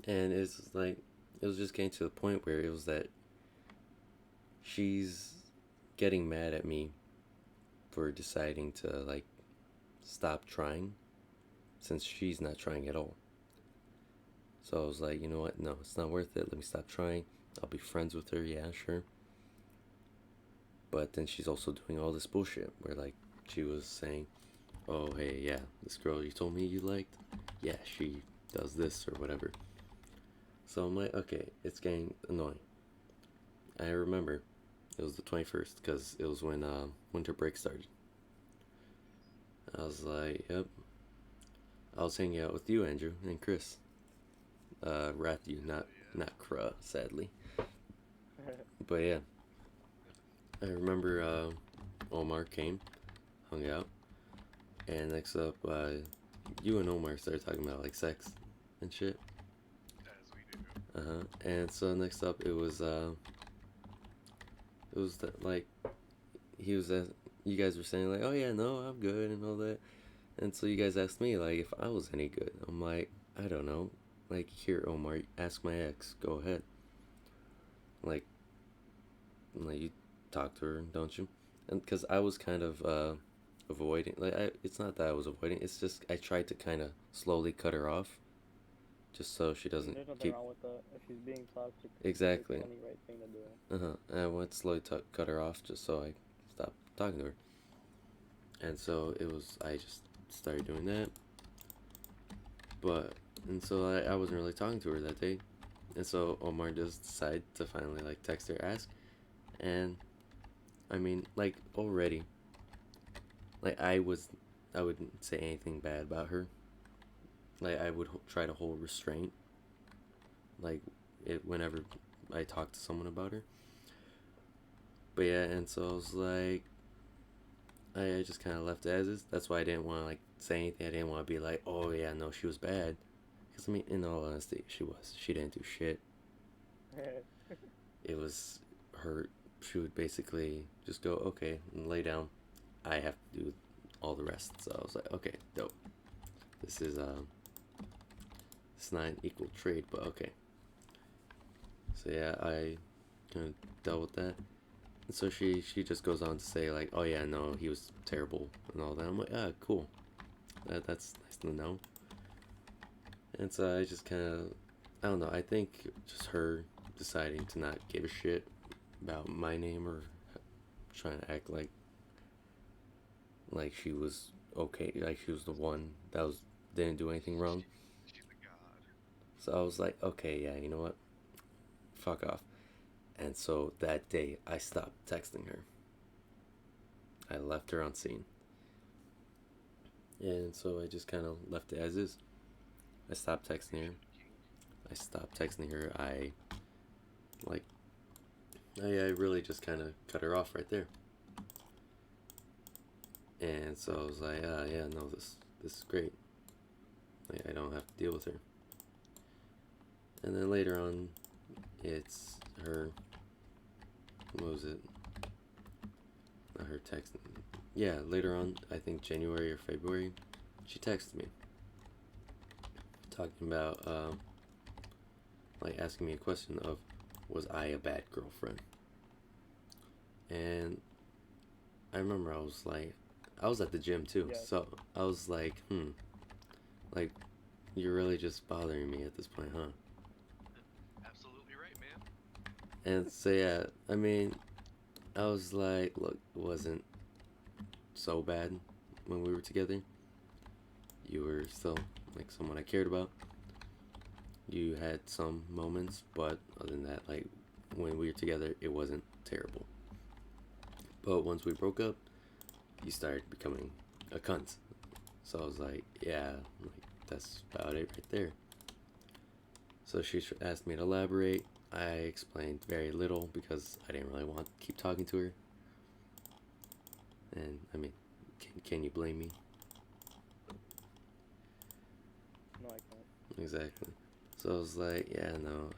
And it's like it was just getting to the point where it was that she's getting mad at me for deciding to like stop trying since she's not trying at all. So I was like, you know what? No, it's not worth it. Let me stop trying. I'll be friends with her, yeah, sure. But then she's also doing all this bullshit where like she was saying, oh hey, yeah, this girl you told me you liked, yeah, she does this or whatever. So I'm like, okay, it's getting annoying. I remember it was the 21st because it was when winter break started. I was like, yep. I was hanging out with you, Andrew, and Chris. You, not Cruh, sadly. But yeah, I remember Omar came, hung out, and next up, you and Omar started talking about like sex and shit. As we do. And so next up, it was like he was you guys were saying like, oh yeah, no, I'm good and all that, and so you guys asked me like if I was any good. I'm like, I don't know. Like, here, Omar, ask my ex. Go ahead. Like you talk to her, don't you? And because I was kind of avoiding, like, it's not that I was avoiding. It's just I tried to kind of slowly cut her off, just so she doesn't There's nothing keep. wrong with that. If she's being toxic, Exactly. it's the only right thing to do. And I went slowly cut her off just so I stopped talking to her. And so it was. I just started doing that. And so I wasn't really talking to her that day. And so Omar just decided to finally like text her, ask, and I mean like already, like I wouldn't say anything bad about her. Like I would try to hold restraint, like whenever I talk to someone about her. But yeah, and so I was like, I just kind of left it as is. That's why I didn't want to like say anything. I didn't want to be like, oh yeah, no, she was bad. Because I mean, in all honesty, she was. She didn't do shit. It was her. She would basically just go, okay, and lay down. I have to do all the rest. So I was like, okay, dope. This is it's not an equal trade, but okay. So yeah, I kind of dealt with that. And so she just goes on to say like, oh yeah, no, he was terrible and all that. I'm like, ah, cool. That's nice to know. And so I just kind of, I don't know. I think just her deciding to not give a shit about my name or trying to act like she was okay, like she was the one that didn't do anything wrong. She's a god. So I was like, okay, yeah, you know what? Fuck off. And so that day, I stopped texting her. I left her on scene. And so I just kind of left it as is. I stopped texting her. I really just kind of cut her off right there. And so I was like, yeah, no, this is great. I don't have to deal with her. And then later on, it's her. What was it? Not her texting. Yeah, later on, I think January or February, she texted me talking about like asking me a question of, was I a bad girlfriend? And I remember I was at the gym too, Yeah. so I was like, like, you're really just bothering me at this point, huh? Absolutely right, man. And so yeah, I mean, I was like, look, it wasn't so bad when we were together. You were still like someone I cared about. You had some moments, but other than that, like when we were together, it wasn't terrible. But once we broke up, you started becoming a cunt. So I was like, yeah, like that's about it right there. So she asked me to elaborate. I explained very little because I didn't really want to keep talking to her. And I mean, can you blame me? exactly. So I was like, yeah, no,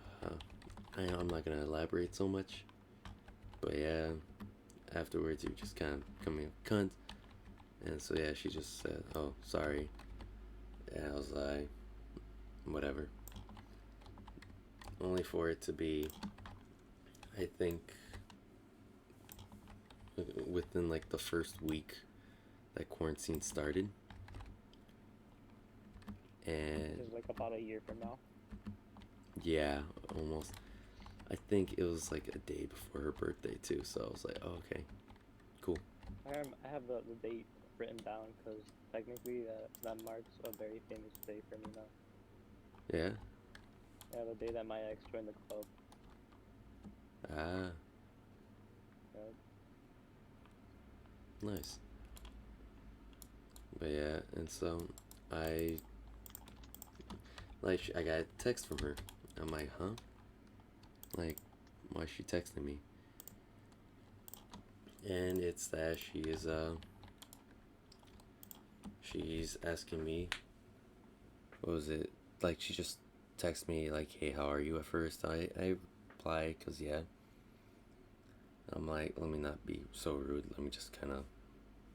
I'm not gonna elaborate so much, but yeah, afterwards you just kind of call me a cunt, and so yeah, she just said, oh, sorry. Yeah, I was like, whatever. Only for it to be, I think, within like the first week that quarantine started, and Which is like about a year from now. yeah, almost. I think it was like a day before her birthday too, so I was like, oh, okay, cool. I have the date written down because technically that marks a very famous day for me now. Yeah. Yeah, the day that my ex joined the club. Ah, Yeah. nice. But yeah, and so I I got a text from her. I'm like, huh? Like, why is she texting me? And it's that she's asking me, what was it? Like, she just texted me like, hey, how are you? At first, I reply because yeah. I'm like, let me not be so rude. Let me just kind of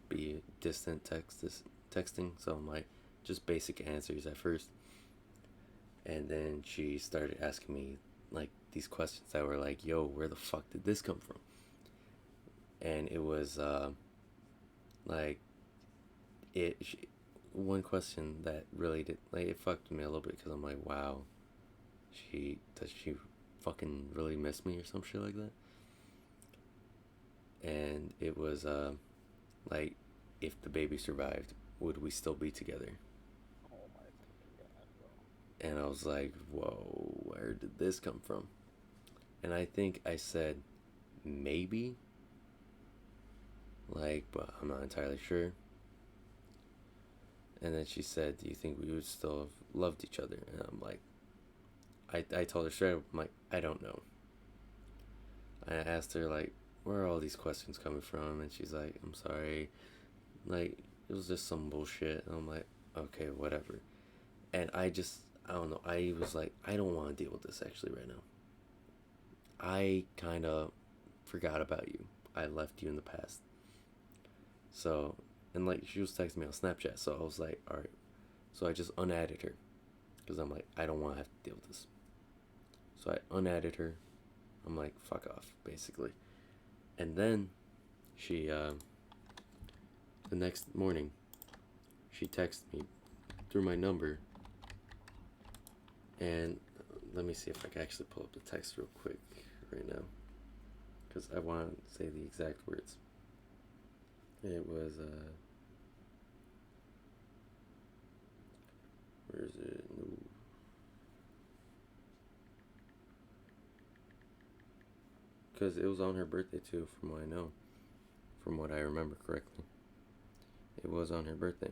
be distant texting. So I'm like, just basic answers at first. And then she started asking me like these questions that were like, yo, where the fuck did this come from? And it was like one question that really did, like, it fucked with me a little bit because I'm like, wow, does she fucking really miss me or some shit like that? And it was like, if the baby survived, would we still be together? Oh my fucking god, bro. And I was like, whoa, where did this come from? And I think I said maybe, like, but I'm not entirely sure. And then she said, do you think we would still have loved each other? And I'm like, I told her straight up, I'm like, I don't know. I asked her, like, where are all these questions coming from? And she's like, I'm sorry. Like, it was just some bullshit. And I'm like, okay, whatever. And I don't know. I was like, I don't want to deal with this actually right now. I kind of forgot about you. I left you in the past. So, and like, she was texting me on Snapchat. So I was like, all right. So I just unadded her because I'm like, I don't want to have to deal with this. So I unadded her. I'm like, fuck off, basically. And then she, the next morning, she texted me through my number. And let me see if I can actually pull up the text real quick right now, because I want to say the exact words. It was, where is it? No. Because it was on her birthday too, from what I know, from what I remember correctly. It was on her birthday.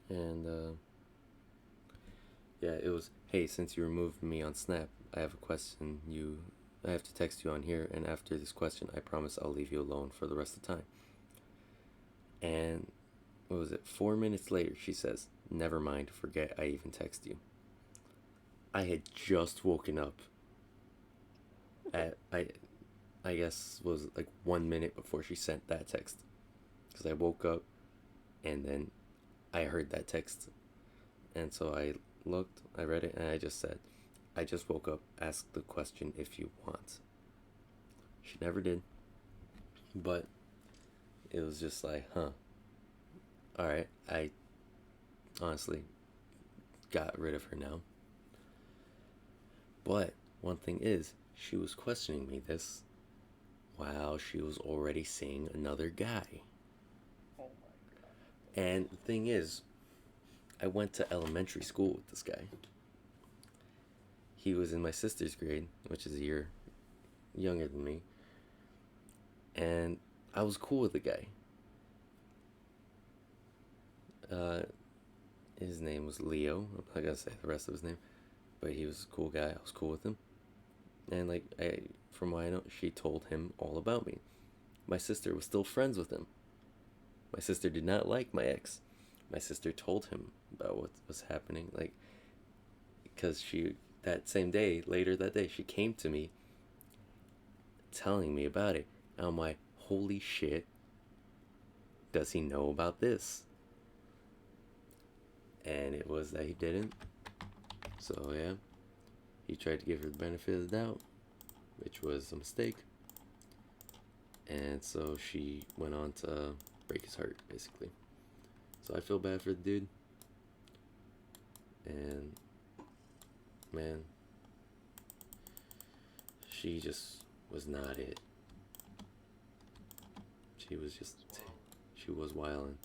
And, yeah, it was, hey, since you removed me on Snap, I have a question. I have to text you on here, and after this question, I promise I'll leave you alone for the rest of the time. And what was it? 4 minutes later, she says, never mind, forget I even text you. I had just woken up at, I guess was like 1 minute before she sent that text. Because I woke up and then I heard that text. And so I looked, I read it, and I just said, I just woke up, ask the question if you want. She never did. But it was just like, huh. Alright, I honestly got rid of her now. But one thing is, she was questioning me this while she was already seeing another guy. Oh my god. And the thing is, I went to elementary school with this guy. He was in my sister's grade, which is a year younger than me. And I was cool with the guy. His name was Leo. I'm not gonna say the rest of his name, but he was a cool guy. I was cool with him. And like, from what I know, she told him all about me. My sister was still friends with him. My sister did not like my ex. My sister told him about what was happening. Like, because she, that same day, later that day, she came to me telling me about it. And I'm like, holy shit, does he know about this? And it was that he didn't. So yeah, he tried to give her the benefit of the doubt, which was a mistake. And so she went on to break his heart, basically. So I feel bad for the dude. And man, she just was not it. She was just, Swallow. she was wildin'.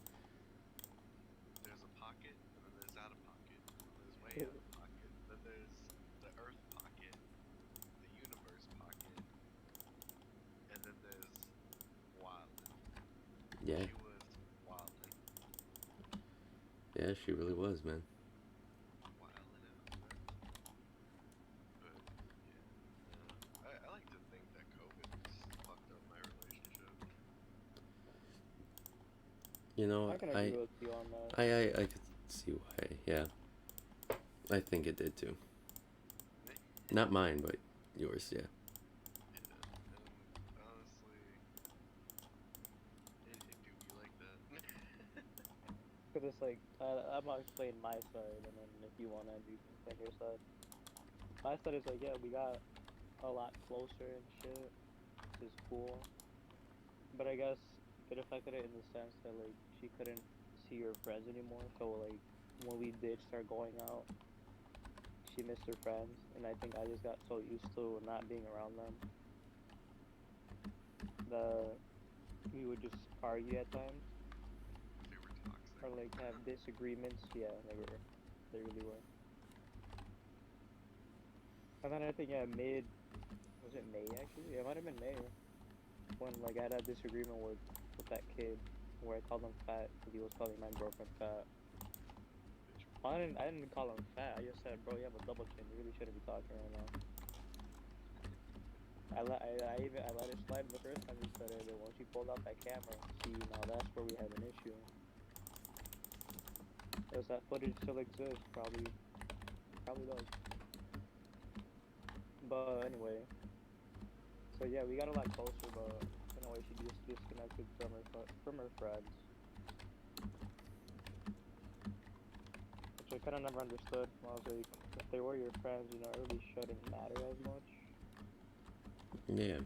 There's a pocket, and then there's out of pocket, and then there's way out of pocket. Then there's the Earth pocket, the universe pocket, and then there's wildin'. Yeah, She was wildin', yeah, she really was, man. wildin' out. But yeah, I like to think that COVID just fucked up my relationship. You know, I can agree with you on that. I could see why. Yeah, I think it did too. Not mine, but yours. Yeah. Yeah, and honestly, it do be like that. Cause it's like I'm gonna explain my side, and then if you wanna, you can explain your side. My side is like, yeah, we got a lot closer and shit, which is cool. But I guess it affected it in the sense that like she couldn't see her friends anymore. So like when we did start going out, she missed her friends, and I think I just got so used to not being around them that we would just argue at times They were toxic. or like have disagreements. Yeah, they really were. And then I think yeah, was it May actually? Yeah, it might have been May when like I had a disagreement with that kid where I called him fat because he was calling my girlfriend fat. Bitch. I didn't call him fat. I just said, bro, you have a double chin. You really shouldn't be talking right now. I let it slide the first time you said it, but once you pulled out that camera, see, now that's where we have an issue. Does that footage still exist? Probably does. But anyway, so yeah, we got a lot closer, but in a way, she just disconnected from her friends, which I kind of never understood. I was like, if they were your friends, you know, it really shouldn't matter as much. Yeah.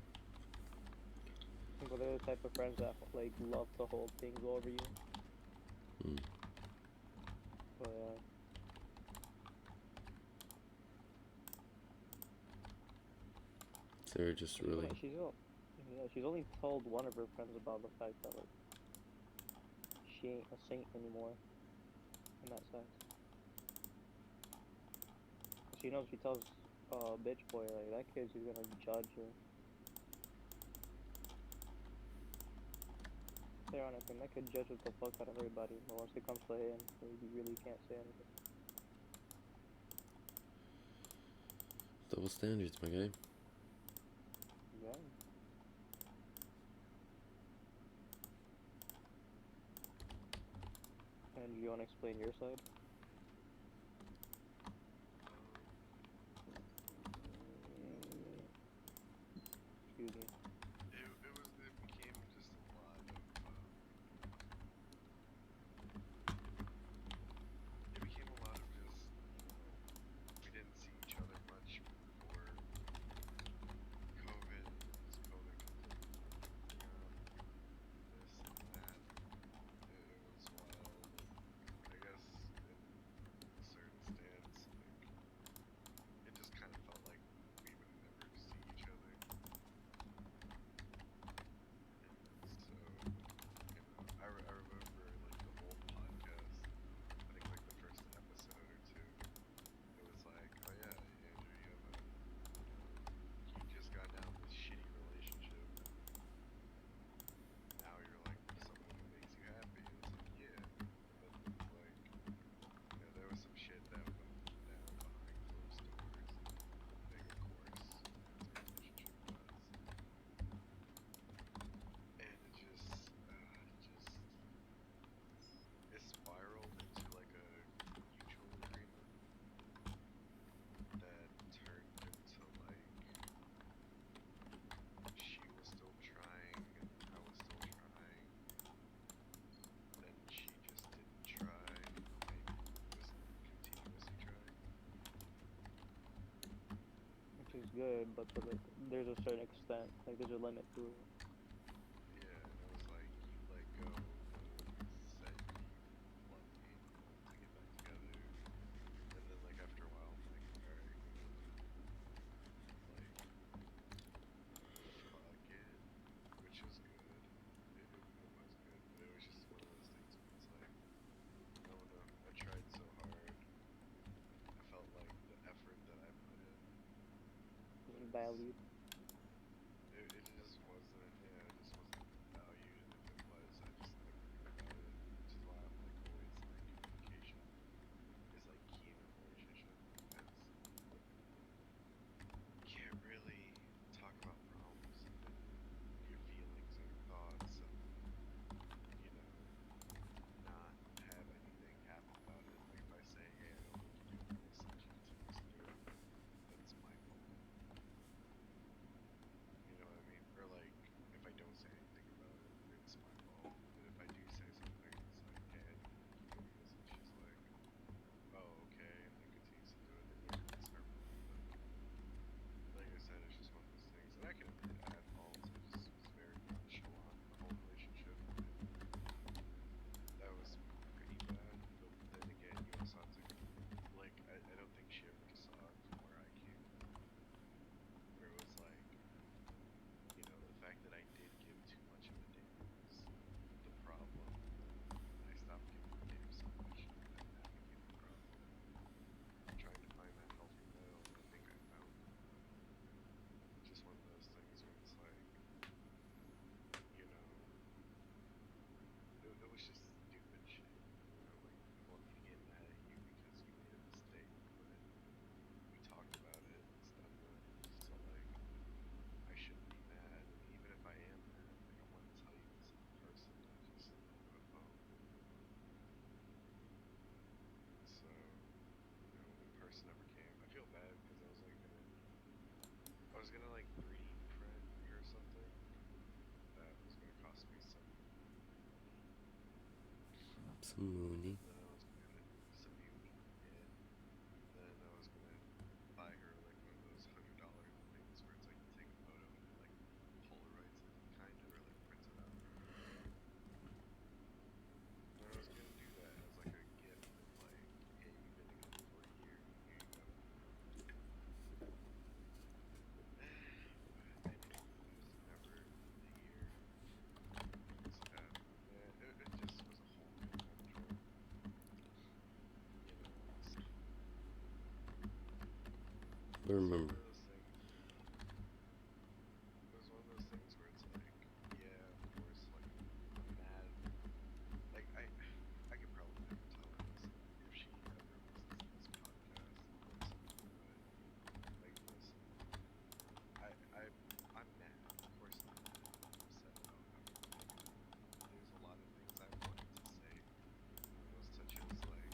But they're the type of friends that like love to hold things over you. Mm. But So they're just really. she's only told one of her friends about the fact that like she ain't a saint anymore. In that sense, she knows she tells bitch boy like that kid's just gonna judge her. They're honest, and that kid judges the fuck out of everybody. But once it comes to him, he really can't say anything. Double standards, my guy. Yeah. And you wanna explain your side? Excuse me. It became just a lot of it became a lot of just we didn't see each other much before COVID. As COVID comes in, this and that. It was wild. I guess in everything's good, but there's a certain extent, like there's a limit to it. Yeah, and it was like you let go when you said you loved me to get back together, and then like after a while, I'm like, all right, like fuck it, which was good. It was good, but it was just one of those things where it's like, I don't know. I tried so hard. I felt like the effort that I put in Wasn't was valued. it just wasn't, yeah, it just wasn't valued, and if it was, I just never heard about it, which is why I'm like always like communication is like key in a relationship, because you can't really talk about problems and your feelings and your thoughts and you know not have anything happen about it. Like if I say, hey, I don't like you doing this and she continues to do it, that's my fault. You know what I mean? Or like if I don't say anything about it, it's my fault. But if I do say something, it's like, hey, I don't like you doing this, and she's like, oh, okay, and then continues to do it, then yeah, it's her fault. But like I said, it's just one of those things. And I can admit I had faults. I just was very nonchalant in the whole relationship, and that was pretty bad. But then again, you also have to like I don't think she ever saw it from where I came from, where it was like, you know, the fact that I did give too much of a damn was the problem, and then I stopped giving a damn so much, and then that became the problem. I'm trying to find that healthy middle, and I think I found it, but it's just one of those things where it's like, you know, it was just stupid shit. You know, like you want me to get mad at you because you made a mistake, but we talked about it and it's done with. So like I shouldn't be mad, and even if I am mad, like I want to tell you this in person, not just over the phone. So, you know, in person never came. I feel bad because I was gonna like 3D print her something that was gonna cost me some money. Some Mooney. Then I was gonna some uni, yeah. Then I was gonna buy her like one of those $100 things where it's like you take a photo and it like Polaroids it, kind of, or like prints it out. And I was gonna do that as like a gift of like, hey, we've been together for a year. Here you go. But I didn't. It was never the year things happened. It just was a whole conundrum, you know. I It's one remember. of those things. It was one of those things where it's like, yeah, of course, like I'm mad. Like I could probably never tell her this, and if she ever listens to this podcast, listen. But like, listen, I'm mad. Of course I'm mad. I'm upset about how you're being. There's a lot of things I wanted to say, you know, such as like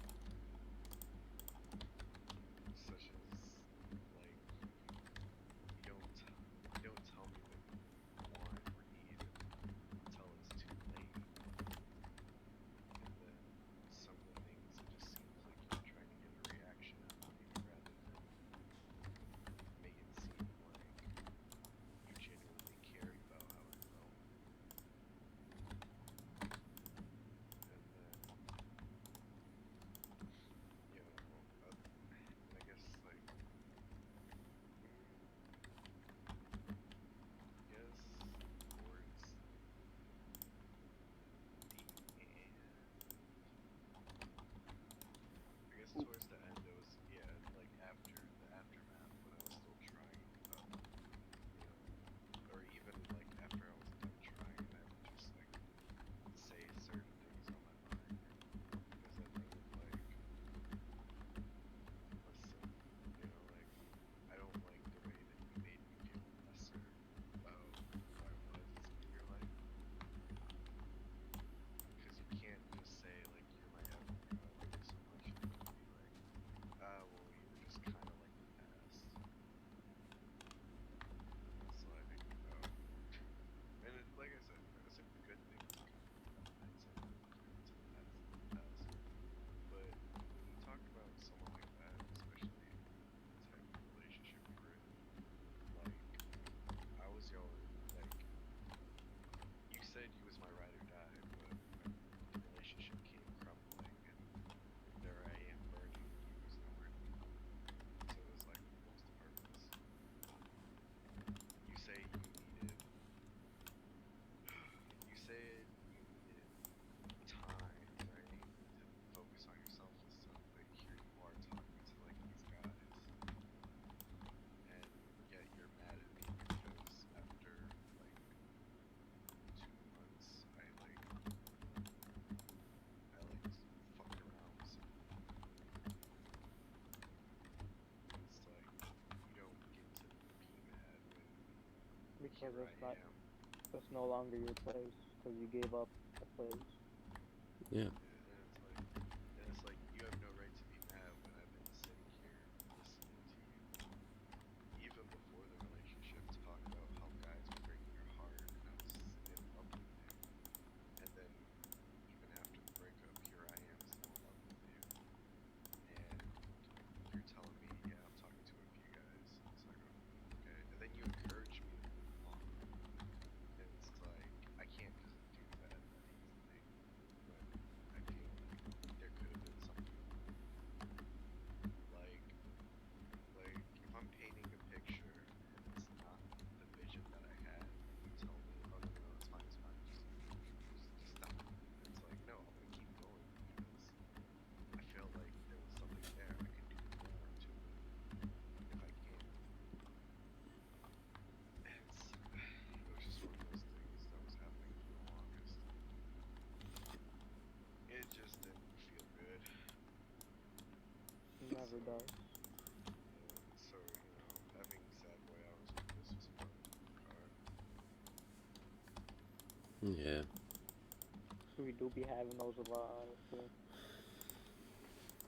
Because here it's I not, am. it's no longer your place. Because you gave up the place. Yeah. And it's like you have no right to be mad when I've been sitting here listening to you, even before the relationship, talk about how guys were breaking your heart, and I was in love with you. And then even after the breakup, here I am still in love with you. And you're telling me, yeah, I'm talking to a few guys. It's like, okay. And then you encourage me to move on. And it's like, I can't just do that easily when I feel like there could have been something more. Like, like if I'm painting a picture and it's not the vision that I had, and you tell me, oh no no no, it's fine, just stop. And it's like, no, I'm gonna keep going because I feel like there was something there. I could do more to it if I can. It was just one of those things that was happening for the longest. It just didn't feel good. It never So, does. so having sad boy hours with this was fun in the car. Yeah. We do be having those a lot, honestly.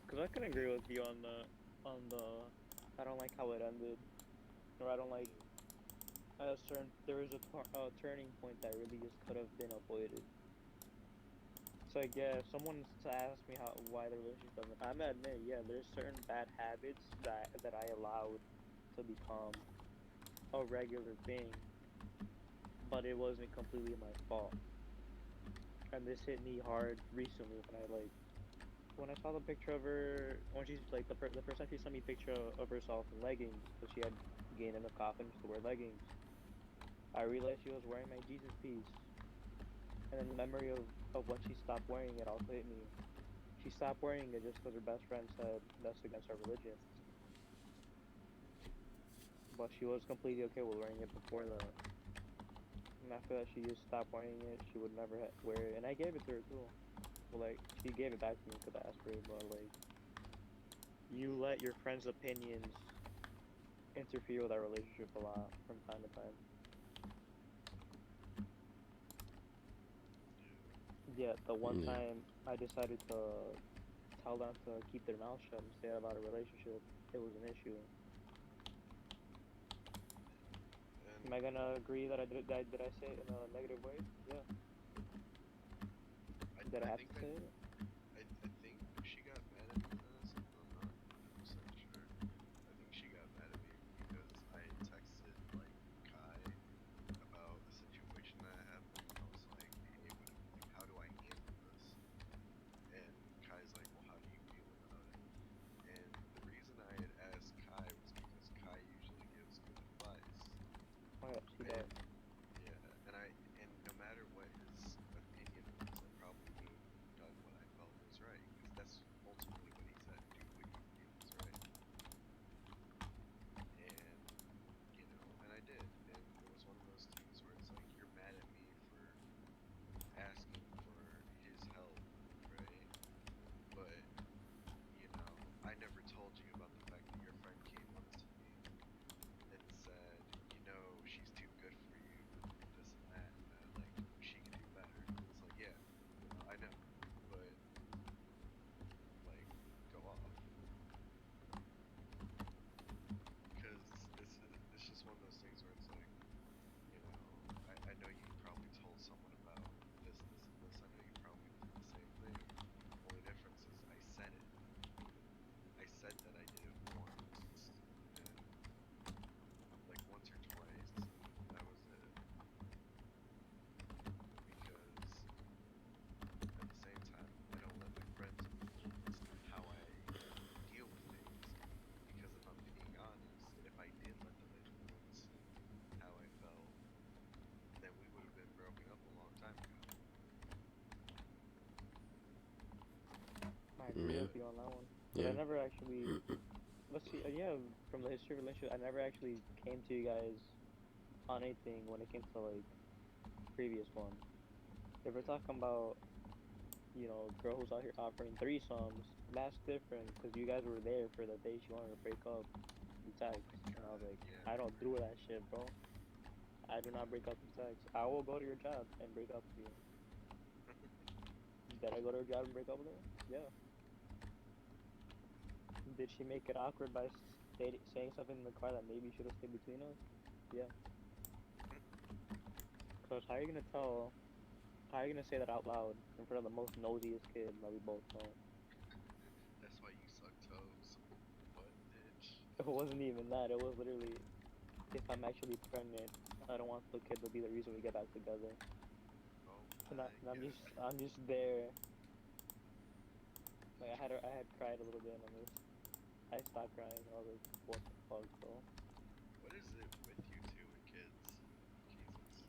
Cause I can agree with you on the, I don't like how it ended, or I don't like a certain. There was a turning point that really just could have been avoided. So like, yeah, if someone's to ask me why the relationship ended, I'm gonna admit, yeah, there's certain bad habits that I allowed to become a regular thing, but it wasn't completely my fault. And this hit me hard recently when I saw the picture of her when she's like the first time she sent me a picture of herself in leggings because she had gained enough confidence to wear leggings. I realized she was wearing my Jesus piece, and then the memory of when she stopped wearing it also hit me. She stopped wearing it just because her best friend said that's against her religion, but she was completely okay with wearing it before that. And after that, she just stopped wearing it. She would never wear it, and I gave it to her too. Well, like she gave it back to me because I asked for it, but like you let your friends' opinions interfere with our relationship a lot from time to time. Yeah, the one Yeah. time I decided to tell them to keep their mouth shut and stay out of our relationship, it was an issue. Am I And gonna agree that did I say it in a negative way? Yeah. Did I I have think to say it? I think she got mad at me for this. I'm not 100% sure. I think she got mad at me because I had texted like Kai about a situation that happened. I was like, hey, how do I handle this? And Kai's like, well, how do you feel about it? And the reason I had asked Kai was because Kai usually gives good advice. Oh yeah, she does. And yeah, and no matter what his opinion was, I probably would have done what I felt was right because that's ultimately what he said. Do what you feel is right. And and I did. And it was one of those things where it's like you're mad at me for asking for his help, right? But I never told you about the fact that your friend came up to me and said, she's too good for you and this and that, and that like she could do better. And it's like, yeah, I know, but like go off because it's just one of those things where it's like, I know you probably told someone about this and this. I know you probably did the same thing. Only difference is I said it. I said that I did it once, and like once or twice, and that was it. Because at the same time, I don't let my friends influence how I deal with things. Because if I'm being honest, if I did let them influence how I felt, then we would have been broken up a long time ago. I agree Yeah. with But you on that one. Because I Yeah. never actually, let's see, yeah, from the history of relationship, I never actually came to you guys on anything when it came to like previous ones. If we're yeah, talking about, girls out here offering threesomes, that's different because you guys were there for the day she wanted to break up. You text, oh my and I was god, like, yeah, I we don't were. do that shit, bro. I do not break up with sex. I will go to your job and break up with you. Did I go to her job and break up with her? Yeah. Did she make it awkward by saying something in the car that maybe should have stayed between us? Yeah. Cause how are you gonna tell? How are you gonna say that out loud in front of the most nosiest kid that we both know? That's why you suck toes. What, bitch? It wasn't even that. It was literally, if I'm actually pregnant, I don't want the kid to be the reason we get back together. Oh And, my I'm god. I'm just there. Like I had cried a little bit, and I stopped crying. I was like, what the fuck, bro? What is it with you two and kids? Jesus.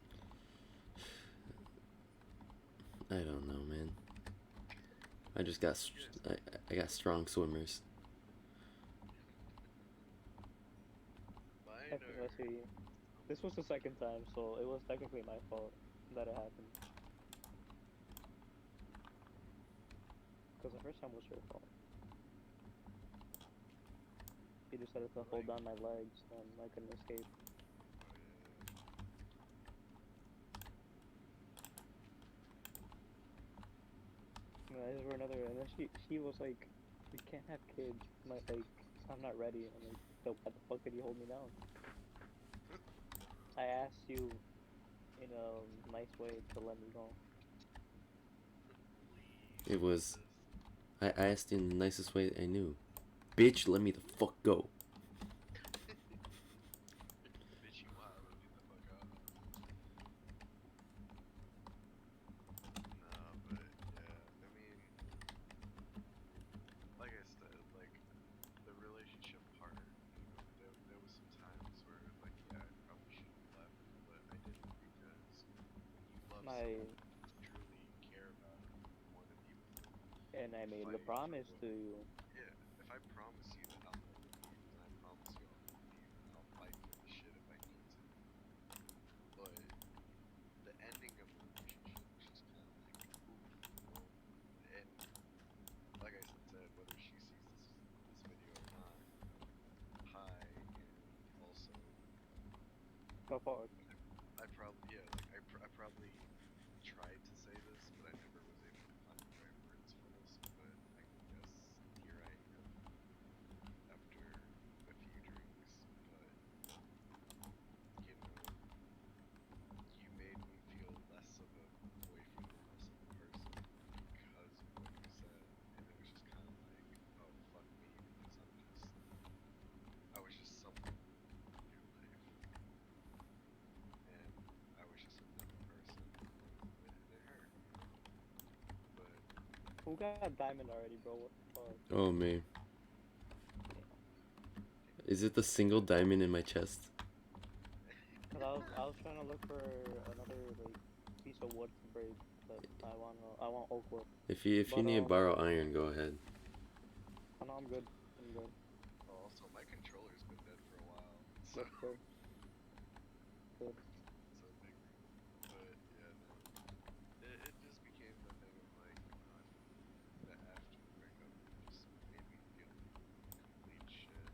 I don't know, man. I just got I got strong swimmers. Mine Let's are. see. This was the second time, so it was technically my fault that it happened. Because the first time was your fault. You decided to hold Like, down my legs, and I couldn't escape. And I just were another, and then she was like, "We can't have kids." Like, I'm not ready. I'm like, so why the fuck did you hold me down? I asked you in a nice way to let me go. please, It was Jesus. I asked in the nicest way I knew. Bitch, let me the fuck go. Bitch, you wild. Let me the fuck up. Nah, but yeah. I mean, like I said, like the relationship part. You know, there was some times where like, yeah, I probably should have left, but I didn't because when you love I someone you truly care about and you want to be with them, and I you made the fight for promise what. to you. Yeah, if I promise you that I'll never leave, then I promise you I'll never leave, and I'll fight for this shit if I need to. But the ending of the relationship was just kind of like, oof, you know. And like I said, whether she sees this video or not, you know, hi, and also The fuck. I probably yeah, like I probably tried to say this, but I never was able to find the right words for this. But I guess here I am after a few drinks. But you know, you made me feel less of a boyfriend and less of a person because of what you said, and it was just kind of like, oh fuck me, because I was just someone in your life, and I was just another person, and it hurt, you know. But Who got diamond already, bro? What the fuck? Oh man. Damn. Is it the single diamond in my chest? Cause I was trying to look for another like piece of wood to break, but I want oak wood. If you But need to borrow iron, go ahead. oh no, I'm good. I'm good. also my controller's been dead for a while, so That's good. Good. so big room. But yeah, no, it just became the thing of like, that after the breakup, it just made me feel like complete shit.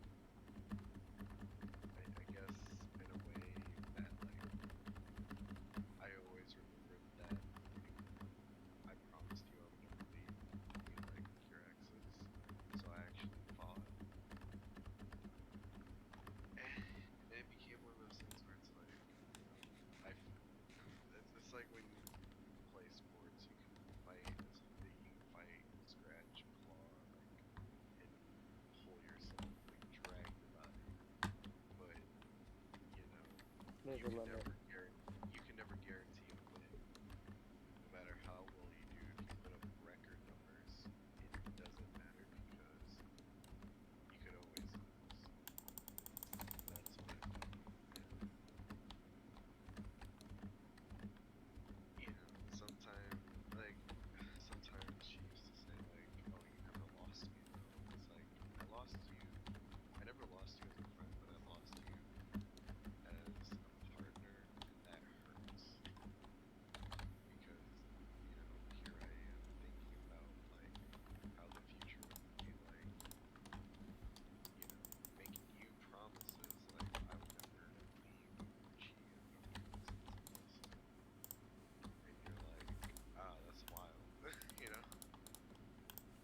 I guess in a way that like I always remembered that I promised you I would never leave, be like your exes. So I actually fought. And it became one of those things where it's like, you know, it's like when you play sports, you can fight you can fight and scratch and claw, like, and pull yourself, like drag your body. But you know, There's a limit. you can never guarantee a win. No matter how well you do, if you put up record numbers, it doesn't matter because you could always lose. And that's what I felt. And you know, sometimes she used to say like, "Oh, you never lost me though." It's like I lost you. I never lost you as a friend, but I lost you as a partner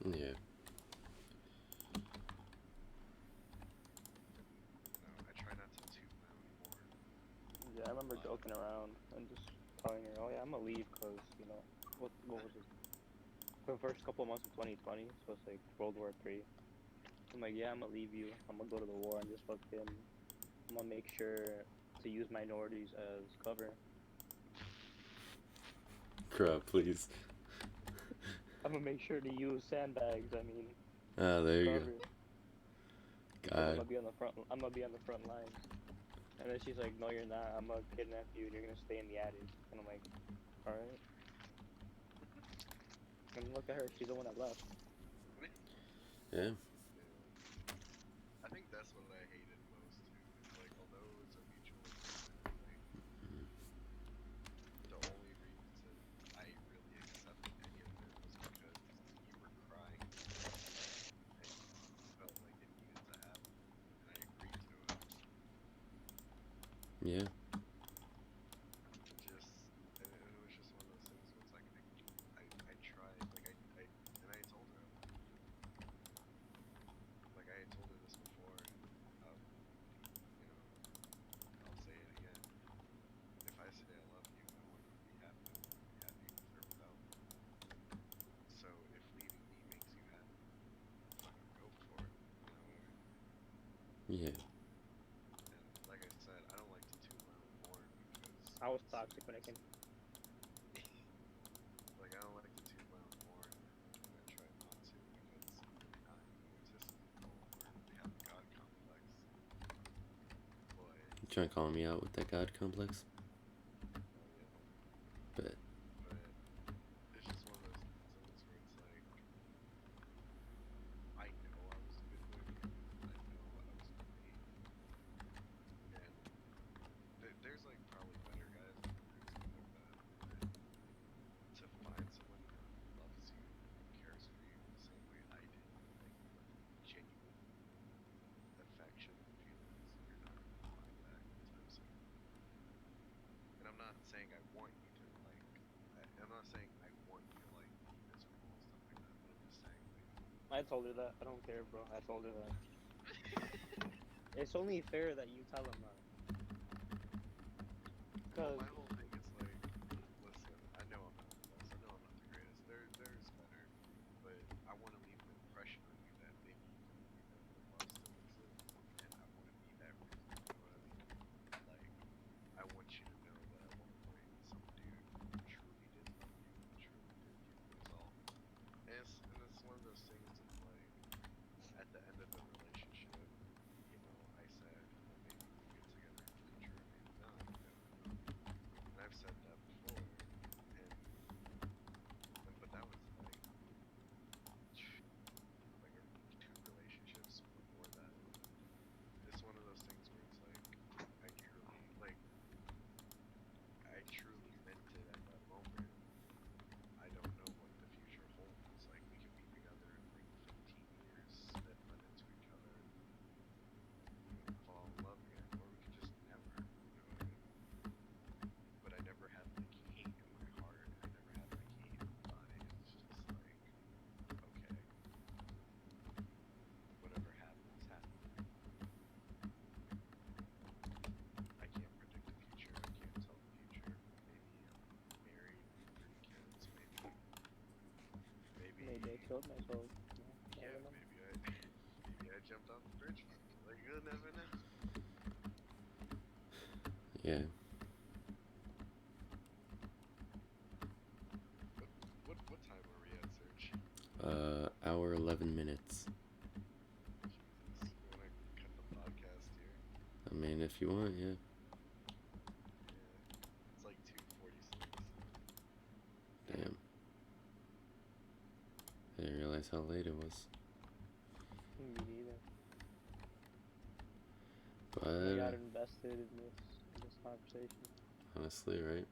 Yeah. No, I try not to toot my own horn. Yeah, I remember joking around and just telling her, oh yeah, I'm gonna leave because, you know, what was it? For the first couple of months of 2020, so it's like World War III. I'm like, yeah, I'm gonna leave you. I'm gonna go to the war and just fucking, I'm gonna make sure to use minorities as cover. Cruh, please. I'm gonna make sure to use sandbags. I mean, Ah, as there you cover, because I'm go. gonna be on the front. I'm gonna be on the front lines. And then she's like, no, you're not. I'm gonna kidnap you and you're gonna stay in the attic. And I'm like, all right. And look at her. She's the one that left. God. Yeah. I think that's what I hated most too. Is like, although it was a mutual agreement, like the only reason I really accepted any of it was because you were crying and you felt like it needed to happen, and I agreed to it. Yeah. Just and it was just one of those things where it's like I tried like I and I told her like I had told her this before, and you know I'll say it again. If I say I love you, I want you to be happy. I want you to be happy with or without me. So if leaving me makes you happy, fucking go for it. You know what I mean? Yeah. And like I said, I don't like to toot my own horn because I was it's toxic when it came. like I don't like to toot my own horn, and I try not to because I'm really not egotistical or really have a god complex. But You trying to call me out with that God complex? oh yeah, But but it's just one of those things where it's like I know I was a good boy for you, and I know I was great, and there's like probably better guys than there's stuff like that. But to find someone who loves you and cares for you the same way I did, like with genuine affection and feelings, you're not gonna find that anytime soon. And I'm not saying I want you to like, I'm not saying I want you to like be miserable and stuff like that, but I'm just saying like, I told her that. I don't care, bro. I told her that. It's only fair that you tell him that. well, Cause my whole thing is like, listen, I know I'm not the best, I know I'm not the greatest. There's better, but I want to leave an impression on you that maybe you don't even know that love still exists, and I want to be that reason. You know what I mean? Like, I want you to know that at one point some dude truly did love you and truly did give you his all. And it's one of those things of like, at the end of the relationship, you know, I said, well, maybe we'll get together in the future, or maybe not. You never know. And I've said that before, and but that was like two relationships before that. It's one of those things where it's like, I truly meant it at that moment. I don't know what the future holds. Like, we could be together in like 15 years, spit run into each other, and fall in love again, or we could just never. You know what I mean? But I never had like hate in my heart. I never had like hate in my body. It's just like, okay, whatever happens, happens. I can't predict the future. I can't tell the future. Maybe I'm married with 3 kids. maybe I Maybe, killed myself. No, yeah, never know. maybe I jumped off the bridge finally. Like, you'll never know. yeah. What time are we at, Serge? Hour 11 minutes. Jesus, you wanna cut the podcast here? I mean, if you want, yeah. Yeah, it's like 2:46. Damn. I didn't realize how late it was. Me neither. But I got invested in this conversation. honestly, right?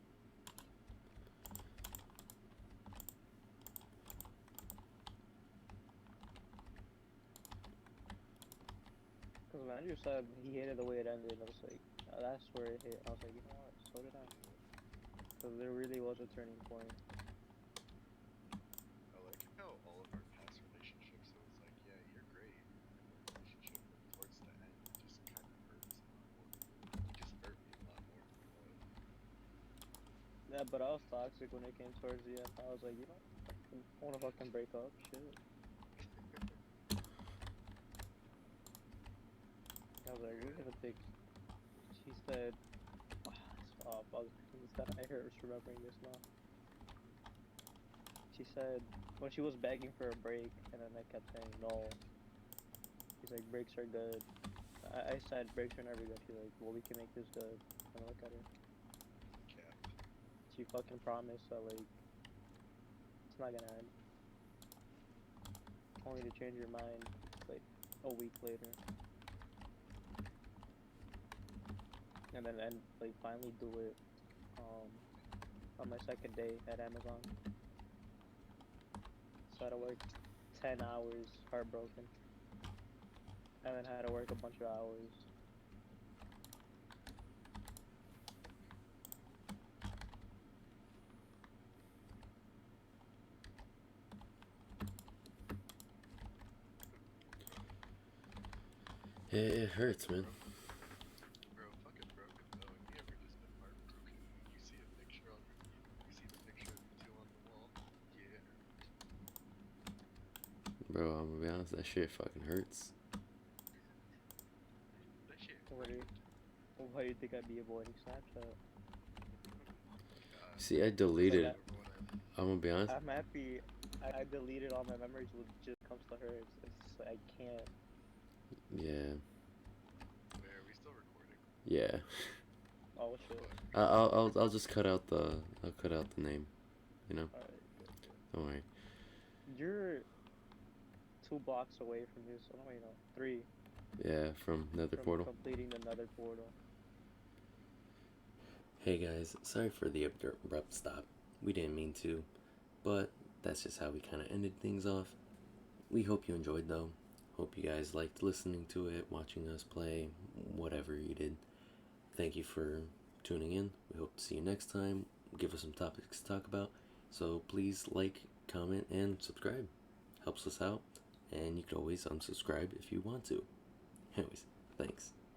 Cause when Andrew said he hated the way it ended, I was like, that's where it hit. I was like, you know what? So did I. Cause there really was a turning point. I like how all of our past relationships Yeah, but I was toxic when it came towards the end. I was like, you don't want to fucking break up, shit. I was like, we're gonna pick. She said, stop. I hurt remembering this now. She said when she was begging for a break, and then I kept saying no. She's like, breaks are good. I said breaks are never good. She's like, well, we can make this good. And I look at her. Cap. She fucking promised that like it's not gonna end. Only to change your mind like a week later. And then like finally do it on my second day at Amazon. So I had to work 10 hours, heartbroken. And then had to work a bunch of hours. It hurts, man. Bro, fucking broken though. Have you ever just been heartbroken? You see a picture on you see the picture of you two on the wall? Yeah. Bro, I'm gonna be honest, that shit fucking hurts. That shit. Why do you think I'd be avoiding Snapchat? See, I deleted. I'm gonna be honest. I'm happy I deleted all my memories when it just comes to her. It's like I can't. Yeah. Wait, are we still recording? Yeah. Oh shit. I'll just cut out the name. You know. Alright. Don't worry. You're 2 blocks away from this. Oh no, wait, no, 3. Yeah, from Nether From Portal. completing the Nether portal. Hey guys, sorry for the abrupt stop. We didn't mean to, but that's just how we kind of ended things off. We hope you enjoyed though. Hope you guys liked listening to it, watching us play, whatever you did. Thank you for tuning in. We hope to see you next time. Give us some topics to talk about. So please like, comment, and subscribe. Helps us out. And you can always unsubscribe if you want to. Anyways, thanks.